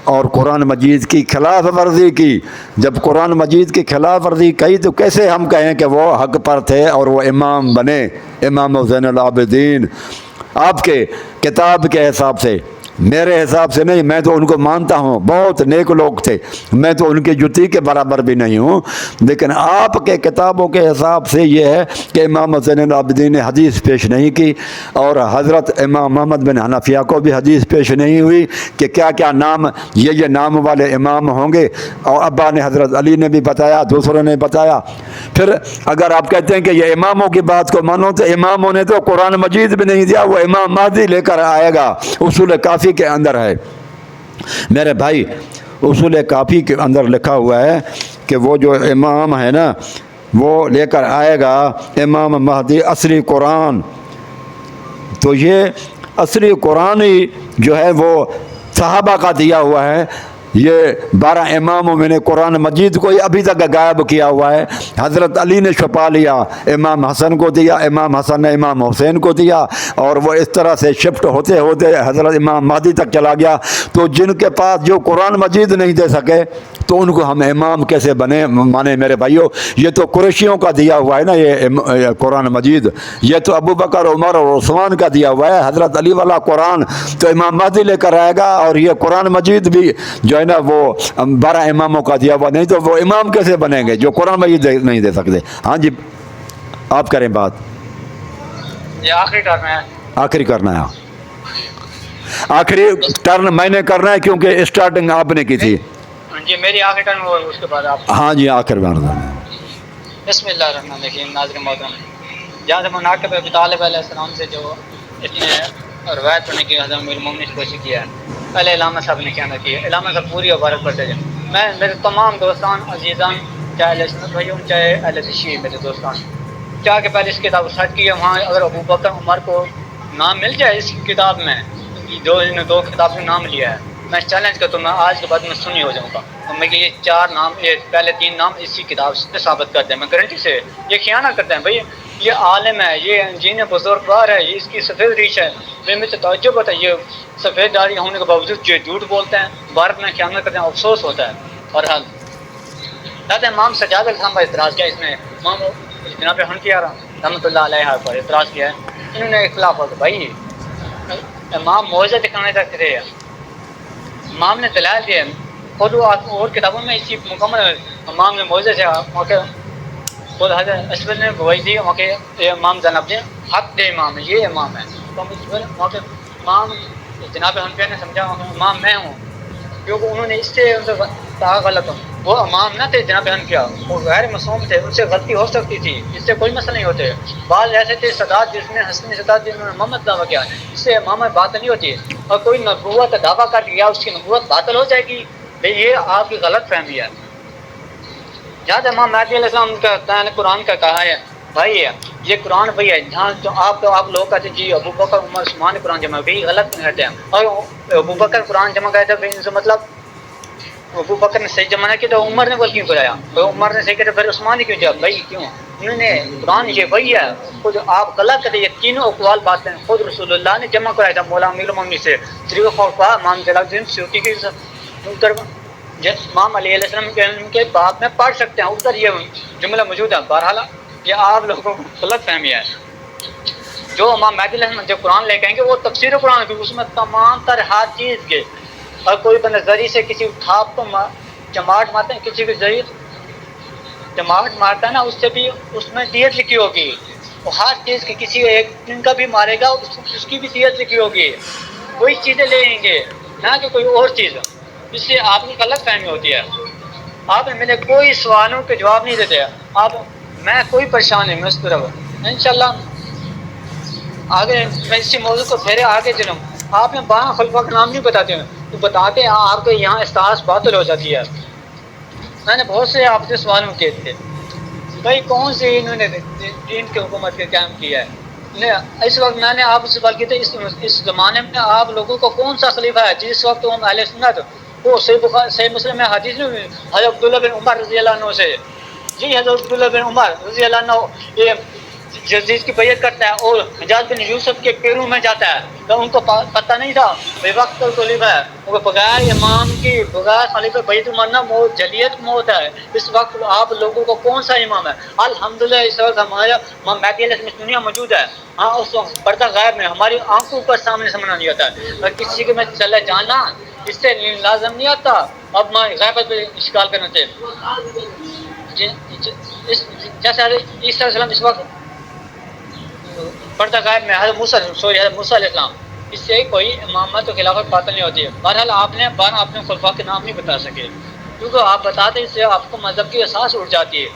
S1: اور قرآن مجید کی خلاف ورزی کی۔ جب قرآن مجید کی خلاف ورزی کی تو کیسے ہم کہیں کہ وہ حق پر تھے اور وہ امام بنے، امام زین العابدین؟ آپ کے کتاب کے حساب سے، میرے حساب سے نہیں، میں تو ان کو مانتا ہوں، بہت نیک لوگ تھے، میں تو ان کی جوتی کے برابر بھی نہیں ہوں، لیکن آپ کے کتابوں کے حساب سے یہ ہے کہ امام زین العابدین نے حدیث پیش نہیں کی، اور حضرت امام محمد بن حنفیہ کو بھی حدیث پیش نہیں ہوئی کہ کیا کیا نام، یہ نام والے امام ہوں گے، اور ابا نے حضرت علی نے بھی بتایا، دوسروں نے بتایا۔ پھر اگر آپ کہتے ہیں کہ یہ اماموں کی بات کو مانو، تو اماموں نے تو قرآن مجید بھی نہیں دیا، وہ امام مہدی لے کر آئے گا، اصول کافی کے اندر ہے میرے بھائی۔ اصول کافی کے اندر لکھا ہوا ہے کہ وہ جو امام ہے نا وہ لے کر آئے گا امام مہدی اصلی قرآن۔ تو یہ اصلی قرآن ہی جو ہے وہ صحابہ کا دیا ہوا ہے، یہ 12 اماموں میں نے قرآن مجید کو ابھی تک غائب کیا ہوا ہے۔ حضرت علی نے چھپا لیا، امام حسن کو دیا، امام حسن نے امام حسین کو دیا، اور وہ اس طرح سے شفٹ ہوتے ہوتے حضرت امام مہدی تک چلا گیا۔ تو جن کے پاس جو قرآن مجید نہیں دے سکے تو ان کو ہم امام کیسے بنے؟ مانے میرے بھائیوں، یہ تو قریشیوں کا دیا ہوا ہے نا یہ قرآن مجید، یہ تو ابو بکر، عمر اور عثمان کا دیا ہوا ہے۔ حضرت علی والا قرآن تو امام مہدی لے کر آئے گا، اور یہ قرآن مجید بھی جو ہے نا وہ 12 اماموں کا دیا ہوا، نہیں تو وہ امام کیسے بنیں گے جو قرآن مجید نہیں دے سکتے؟ ہاں جی آپ کریں بات۔
S2: یہ آخری کرنا ہے،
S1: آخری کرنا ہے، آخری ٹرن میں نے کرنا ہے کیونکہ اسٹارٹنگ آپ نے کی تھی۔
S2: جی میری آخری ٹرن ہو، اس کے بعد آپ۔
S1: ہاں جی آخر بار۔
S2: بسم اللہ الرحمن الرحیم۔ ناظرین محترم، جہاں سے مناقب ابی طالب علیہ السلام سے جو اتنے روایت پڑھنے کی حضرت امیر المومنین نے کوشش کیا ہے، پہلے علامہ صاحب نے کیا نہ کی ہے، علامہ صاحب پوری عبارت پڑھتے جائیں۔ میں میرے تمام دوستان عزیزان، چاہے اہل سنت بھائیوں چاہے اہل شیعہ میرے دوستان، چاہ کے پہلے اس کتاب کو سرچ کیا، وہاں اگر ابو بکر عمر کو نام مل جائے اس کتاب میں، انہوں نے 2 کتاب میں نام لیا ہے، میں چیلنج کرتا ہوں، میں آج کے بعد میں سنی ہو جاؤں گا، تو میں کہ یہ 4 نام، یہ پہلے 3 نام اسی کتاب سے ثابت کر دیں، میں گارنٹی سے۔ یہ خیانت کرتے ہیں بھائی، یہ عالم ہے، یہ جین بزرگوار ہے، یہ اس کی سفید ریش ہے، میں تو تعجب ہوتا ہے، یہ سفید داڑھی ہونے کے باوجود جو جھوٹ بولتے ہیں، بھارت میں خیانت کرتے ہیں، افسوس ہوتا ہے۔ اور حال امام سجاد علیہ السلام پر اعتراض کیا، اس نے امام جناب حنفیہ رحمۃ اللہ علیہ پر اعتراض کیا ہے، انہوں نے اختلاف ہوتا بھائی، امام معجزہ دکھانے تک تھے، امام نے دلائل دیا، خود اور کتابوں میں اسی مکمل امام نے معجزے سے موقع، خود حضرت اسود نے گواہی دی موقع، یہ امام زینب نے حق دے امام ہے، یہ امام ہے، تو موقع امام جناب حنفیہ نے سمجھا امام میں ہوں، کیونکہ انہوں نے اس سے ان سے کہا غلط ہوں، وہ امام نہ تھے جناب حنفیہ، وہ غیر معصوم تھے، ان سے غلطی ہو سکتی تھی، اس سے کوئی مسئلہ نہیں ہوتے۔ بعض ایسے تھے سادات جس نے حسنی سادات جنہوں نے امامت دعویٰ کیا، اس سے امامت باطل نہیں ہوتی ہے، اور کوئی نبوت دعویٰ کر دیا اس کی نبوت باطل ہو جائے گی، یہ آپ کی غلط فہمی ہے۔ جہاں امام مہدی علیہ السلام کا قرآن کا کہا ہے بھائی، یہ قرآن وہی ہے، جہاں جو آپ لوگ کہتے ہیں جی ابو بکر عمر عثمان نے قرآن جمع کیا، غلط کہتے ہیں، اور ابو بکر قرآن جمع کرتے ہیں ان سے مطلب ابو بکر نے صحیح جمع نہ کیا تو عمر نے وہ کیوں کرایا، عمر نے صحیح کیا تو پھر عثمان نے کیوں کیا بھائی؟ کیوں؟ انہوں نے قرآن یہ وہی ہے، خود آپ غلط کرتے، یہ تینوں اقوال باتیں خود رسول اللہ نے جمع کرایا تھا مولا امیر المومنین سے، طریقہ خلفاء امام جلال الدین سیوطی کی امام علیہ السلام کے باب میں پڑھ سکتے ہیں، ادھر یہ جملہ موجود ہے۔ بہرحال یہ آپ لوگوں کو غلط فہمی ہے، جو امام مہدی علیہ السلام جب قرآن لے کے آئیں گے وہ تفسیر قرآن کی، اس میں تمام تر ہر چیز کے، اور کوئی بندہ ذریعے سے کسی تھاپ کو چماٹ مارتے ہیں، کسی کے ذریعے چماٹ مارتا ہے نا، اس سے بھی اس میں دیت لکھی ہوگی، وہ ہر چیز کی، کسی ایک دن کا بھی مارے گا اس کی بھی دیت لکھی ہوگی، وہی چیزیں لے لیں گے نہ کہ کوئی اور چیز، اس سے آپ کی غلط فہمی ہوتی ہے۔ آپ میرے کوئی سوالوں کے جواب نہیں دیتے، آپ میں کوئی پریشان نہیں، میں اس طرف انشاءاللہ آگے میں اسی موضوع کو پھیرے آگے چلوں۔ آپ نے 12 خلفاء کا نام نہیں بتاتے ہیں تو بتاتے ہیں آپ کے یہاں استاذ باطل ہو جاتی ہے۔ میں نے بہت سے آپ سے سوالوں کیے تھے بھائی کون سے انہوں نے دین کی حکومت کے قائم کیا ہے، اس وقت میں نے آپ سے سوال کیا تھا اس زمانے میں آپ لوگوں کو کون سا خلیفہ ہے جس وقت ہم اہل سنت، وہ صحیح مسلم میں حدیث میں حضرت عبداللہ بن عمر رضی اللہ عنہ سے، جی حضرت عبداللہ بن عمر رضی اللہ عنہ یہ یزید کی بیعت کرتا ہے اور حجاج بن یوسف کے پیروں میں جاتا ہے، تو ان کو پتہ نہیں تھا بے وقت خلیفہ ہے، وہ بغیر امام کی بغیر خلیفہ بیعت مرنا موت، جلیت موت ہے۔ اس وقت آپ لوگوں کو کون سا امام ہے؟ الحمدللہ اس وقت ہمارا امام مہدی علیہ السلام دنیا موجود ہے، ہاں اس وقت پردہ غائب میں ہماری آنکھوں پر سامنے سامنا نہیں آتا ہے، اور کسی کے میں چلے جانا اس سے لازم نہیں آتا، اب میں غیبت پہ اشکال کرنا چاہیے۔ جیسے حضرت عیسیٰ علیہ السلام اس وقت پردہ غائب میں، حضرت موسیٰ علیہ السلام، اس سے کوئی امامت و خلافت باطل نہیں ہوتی ہے۔ بہرحال آپ نے 12 اپنے خلفاء کے نام نہیں بتا سکے، کیونکہ آپ بتاتے اس سے آپ کو مذہب کی احساس اٹھ جاتی ہے۔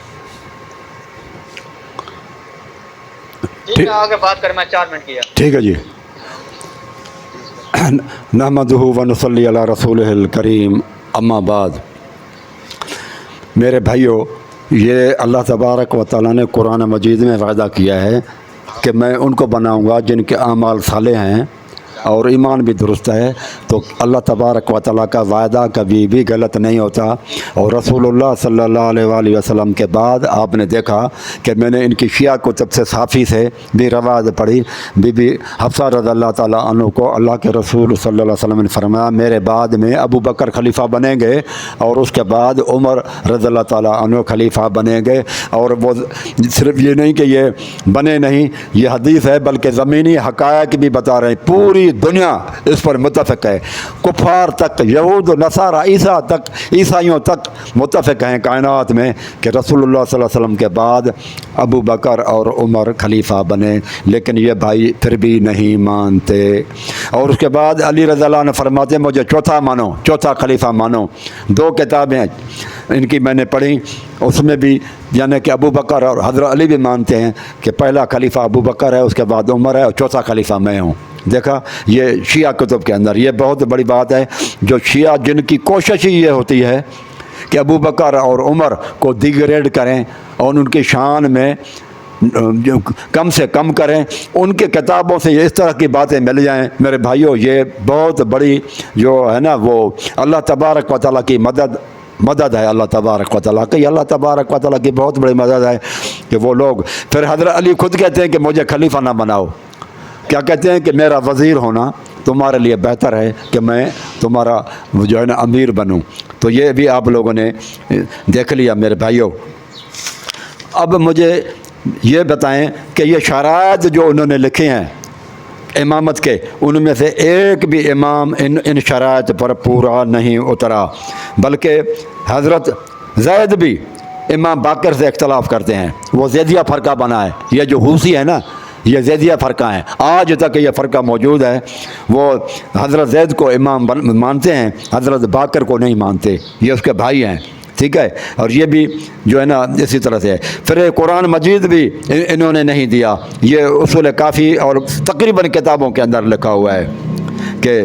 S2: ٹھیک ہے آگے بات کریں، میں 4 منٹ کیا۔
S1: ٹھیک ہے جی۔ نحمدہ و نصلی علی رسولہ الکریم، اما بعد۔ میرے بھائیو، یہ اللہ تبارک و تعالیٰ نے قرآن مجید میں وعدہ کیا ہے کہ میں ان کو بناؤں گا جن کے اعمال صالح ہیں اور ایمان بھی درست ہے تو اللہ تبارک و تعالیٰ کا وعدہ کبھی بھی غلط نہیں ہوتا. اور رسول اللہ صلی اللہ علیہ وآلہ وسلم کے بعد آپ نے دیکھا کہ میں نے ان کی شیعہ کتب سے صحافی سے بھی روایت پڑھی. بی بی حفصہ رضی اللہ تعالیٰ عنہ کو اللہ کے رسول صلی اللہ علیہ وسلم نے فرمایا میرے بعد میں ابو بکر خلیفہ بنیں گے اور اس کے بعد عمر رضی اللہ تعالیٰ عنہ خلیفہ بنیں گے. اور وہ صرف یہ نہیں کہ یہ بنے نہیں، یہ حدیث ہے بلکہ زمینی حقائق بھی بتا رہے ہیں. پوری دنیا اس پر متفق ہے، کفار تک، یہود و نصارہ، عیسائیوں تک متفق ہیں کائنات میں کہ رسول اللہ صلی اللہ علیہ وسلم کے بعد ابو بکر اور عمر خلیفہ بنے. لیکن یہ بھائی پھر بھی نہیں مانتے. اور اس کے بعد علی رضی اللہ عنہ فرماتے ہیں مجھے چوتھا مانو، چوتھا خلیفہ مانو. 2 کتابیں ان کی میں نے پڑھی، اس میں بھی یعنی کہ ابو بکر اور حضرت علی بھی مانتے ہیں کہ پہلا خلیفہ ابو بکر ہے، اس کے بعد عمر ہے اور چوتھا خلیفہ میں ہوں. دیکھا یہ شیعہ کتب کے اندر یہ بہت بڑی بات ہے. جو شیعہ جن کی کوشش ہی یہ ہوتی ہے کہ ابو بکر اور عمر کو ڈیگریڈ کریں اور ان کی شان میں کم سے کم کریں، ان کے کتابوں سے اس طرح کی باتیں مل جائیں. میرے بھائیوں یہ بہت بڑی جو ہے نا وہ اللہ تبارک و تعالیٰ کی مدد ہے. اللہ تبارک و تعالیٰ کی، اللہ تبارک و تعالیٰ کی بہت بڑی مدد ہے کہ وہ لوگ پھر حضرت علی خود کہتے ہیں کہ مجھے خلیفہ نہ بناؤ. کیا کہتے ہیں کہ میرا وزیر ہونا تمہارے لیے بہتر ہے کہ میں تمہارا جو ہے نا امیر بنوں. تو یہ بھی آپ لوگوں نے دیکھ لیا میرے بھائیوں. اب مجھے یہ بتائیں کہ یہ شرائط جو انہوں نے لکھے ہیں امامت کے، ان میں سے ایک بھی امام ان شرائط پر پورا نہیں اترا، بلکہ حضرت زید بھی امام باقر سے اختلاف کرتے ہیں. وہ زیدیہ فرقہ بنا ہے. یہ جو حوثی ہے نا یہ زیدیہ فرقہ ہیں، آج تک یہ فرقہ موجود ہے. وہ حضرت زید کو امام مانتے ہیں، حضرت باقر کو نہیں مانتے. یہ اس کے بھائی ہیں، ٹھیک ہے. اور یہ بھی جو ہے نا اسی طرح سے ہے. پھر قرآن مجید بھی انہوں نے نہیں دیا. یہ اصول کافی اور تقریباً کتابوں کے اندر لکھا ہوا ہے کہ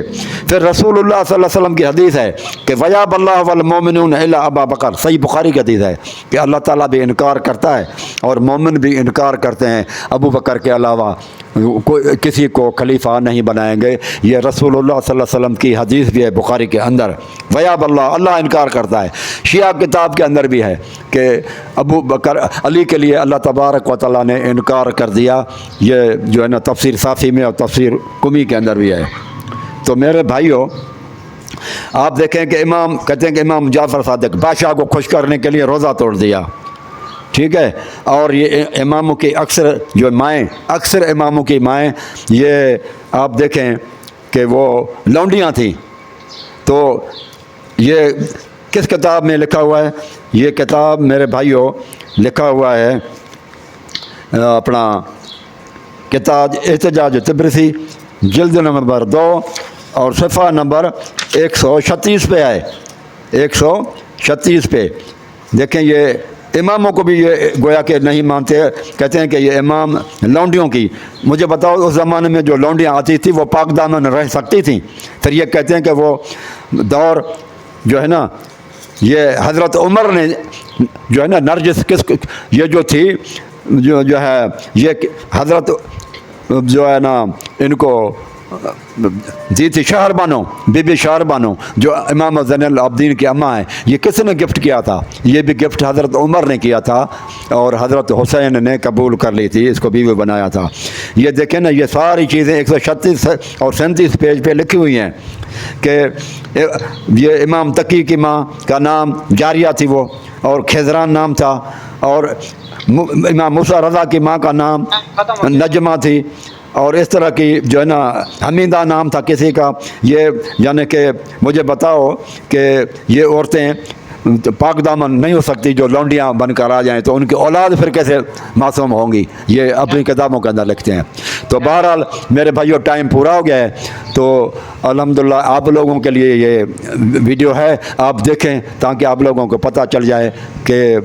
S1: پھر رسول اللہ صلی اللہ علیہ وسلم کی حدیث ہے کہ وَيَابَ اللَّهُ وَالْمُؤْمِنُونَ إِلَّا أَبَا بَكْرَ. صحیح بخاری کی حدیث ہے کہ اللہ تعالیٰ بھی انکار کرتا ہے اور مومن بھی انکار کرتے ہیں ابو بکر کے علاوہ کسی کو خلیفہ نہیں بنائیں گے. یہ رسول اللہ صلی اللہ علیہ وسلم کی حدیث بھی ہے بخاری کے اندر. وَيَابَ اللَّهُ، اللہ انکار کرتا ہے. شیعہ کتاب کے اندر بھی ہے کہ ابو بکر علی کے لیے اللہ تبارک و تعالیٰ نے انکار کر دیا. یہ جو ہے نا تفسیر صافی میں اور تفسیر قمی کے اندر بھی ہے. تو میرے بھائیوں آپ دیکھیں کہ امام کہتے ہیں کہ امام جعفر صادق بادشاہ کو خوش کرنے کے لیے روزہ توڑ دیا، ٹھیک ہے. اور یہ اماموں کی اکثر اماموں کی مائیں یہ آپ دیکھیں کہ وہ لونڈیاں تھیں. تو یہ کس کتاب میں لکھا ہوا ہے؟ یہ کتاب میرے بھائیوں لکھا ہوا ہے اپنا کتاب احتجاج طبرسی جلد نمبر 2 اور صفحہ نمبر 136 پہ ہے. 136 پہ دیکھیں. یہ اماموں کو بھی یہ گویا کہ نہیں مانتے، کہتے ہیں کہ یہ امام لونڈیوں کی. مجھے بتاؤ اس زمانے میں جو لونڈیاں آتی تھیں وہ پاک دامن رہ سکتی تھیں؟ پھر یہ کہتے ہیں کہ وہ دور جو ہے نا یہ حضرت عمر نے جو ہے نا نرجس یہ جو تھی جو ہے یہ حضرت جو ہے نا ان کو دی تھی شہر بانو، بی بی شہر بانو جو امام زین العابدین کی اماں ہیں. یہ کس نے گفٹ کیا تھا؟ یہ بھی گفٹ حضرت عمر نے کیا تھا اور حضرت حسین نے قبول کر لی تھی، اس کو بیوی بنایا تھا. یہ دیکھیں نا یہ ساری چیزیں 136 اور 37 پیج پہ لکھی ہوئی ہیں کہ یہ امام تقی کی ماں کا نام جاریہ تھی وہ، اور خیزران نام تھا. اور امام موسیٰ رضا کی ماں کا نام نجمہ تھی. اور اس طرح کی جو ہے نا حمیدہ نام تھا کسی کا. یہ یعنی کہ مجھے بتاؤ کہ یہ عورتیں پاک دامن نہیں ہو سکتی جو لونڈیاں بن کر آ جائیں، تو ان کی اولاد پھر کیسے معصوم ہوں گی؟ یہ اپنی کتابوں کے اندر لکھتے ہیں. تو بہرحال میرے بھائیوں ٹائم پورا ہو گیا ہے. تو الحمدللہ آپ لوگوں کے لیے یہ ویڈیو ہے، آپ دیکھیں تاکہ آپ لوگوں کو پتہ چل جائے کہ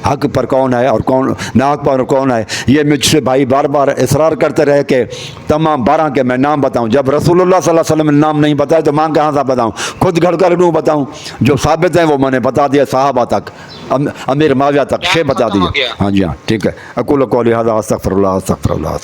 S1: حق پر کون ہے اور کون ناحق پر کون ہے. یہ مجھ سے بھائی بار بار اصرار کرتے رہے کہ تمام 12 کے میں نام بتاؤں. جب رسول اللہ صلی اللہ علیہ وسلم نے نام نہیں بتایا تو ماں کہاں سے بتاؤں؟ خود گھڑ کر کیوں بتاؤں؟ جو ثابت ہیں وہ میں نے بتا دیا، صحابہ تک، امیر معاویہ تک 6 بتا دیے. ہاں جی ہاں ٹھیک ہے. اقول قولی ھذا استغفر اللہ استغفر اللہ.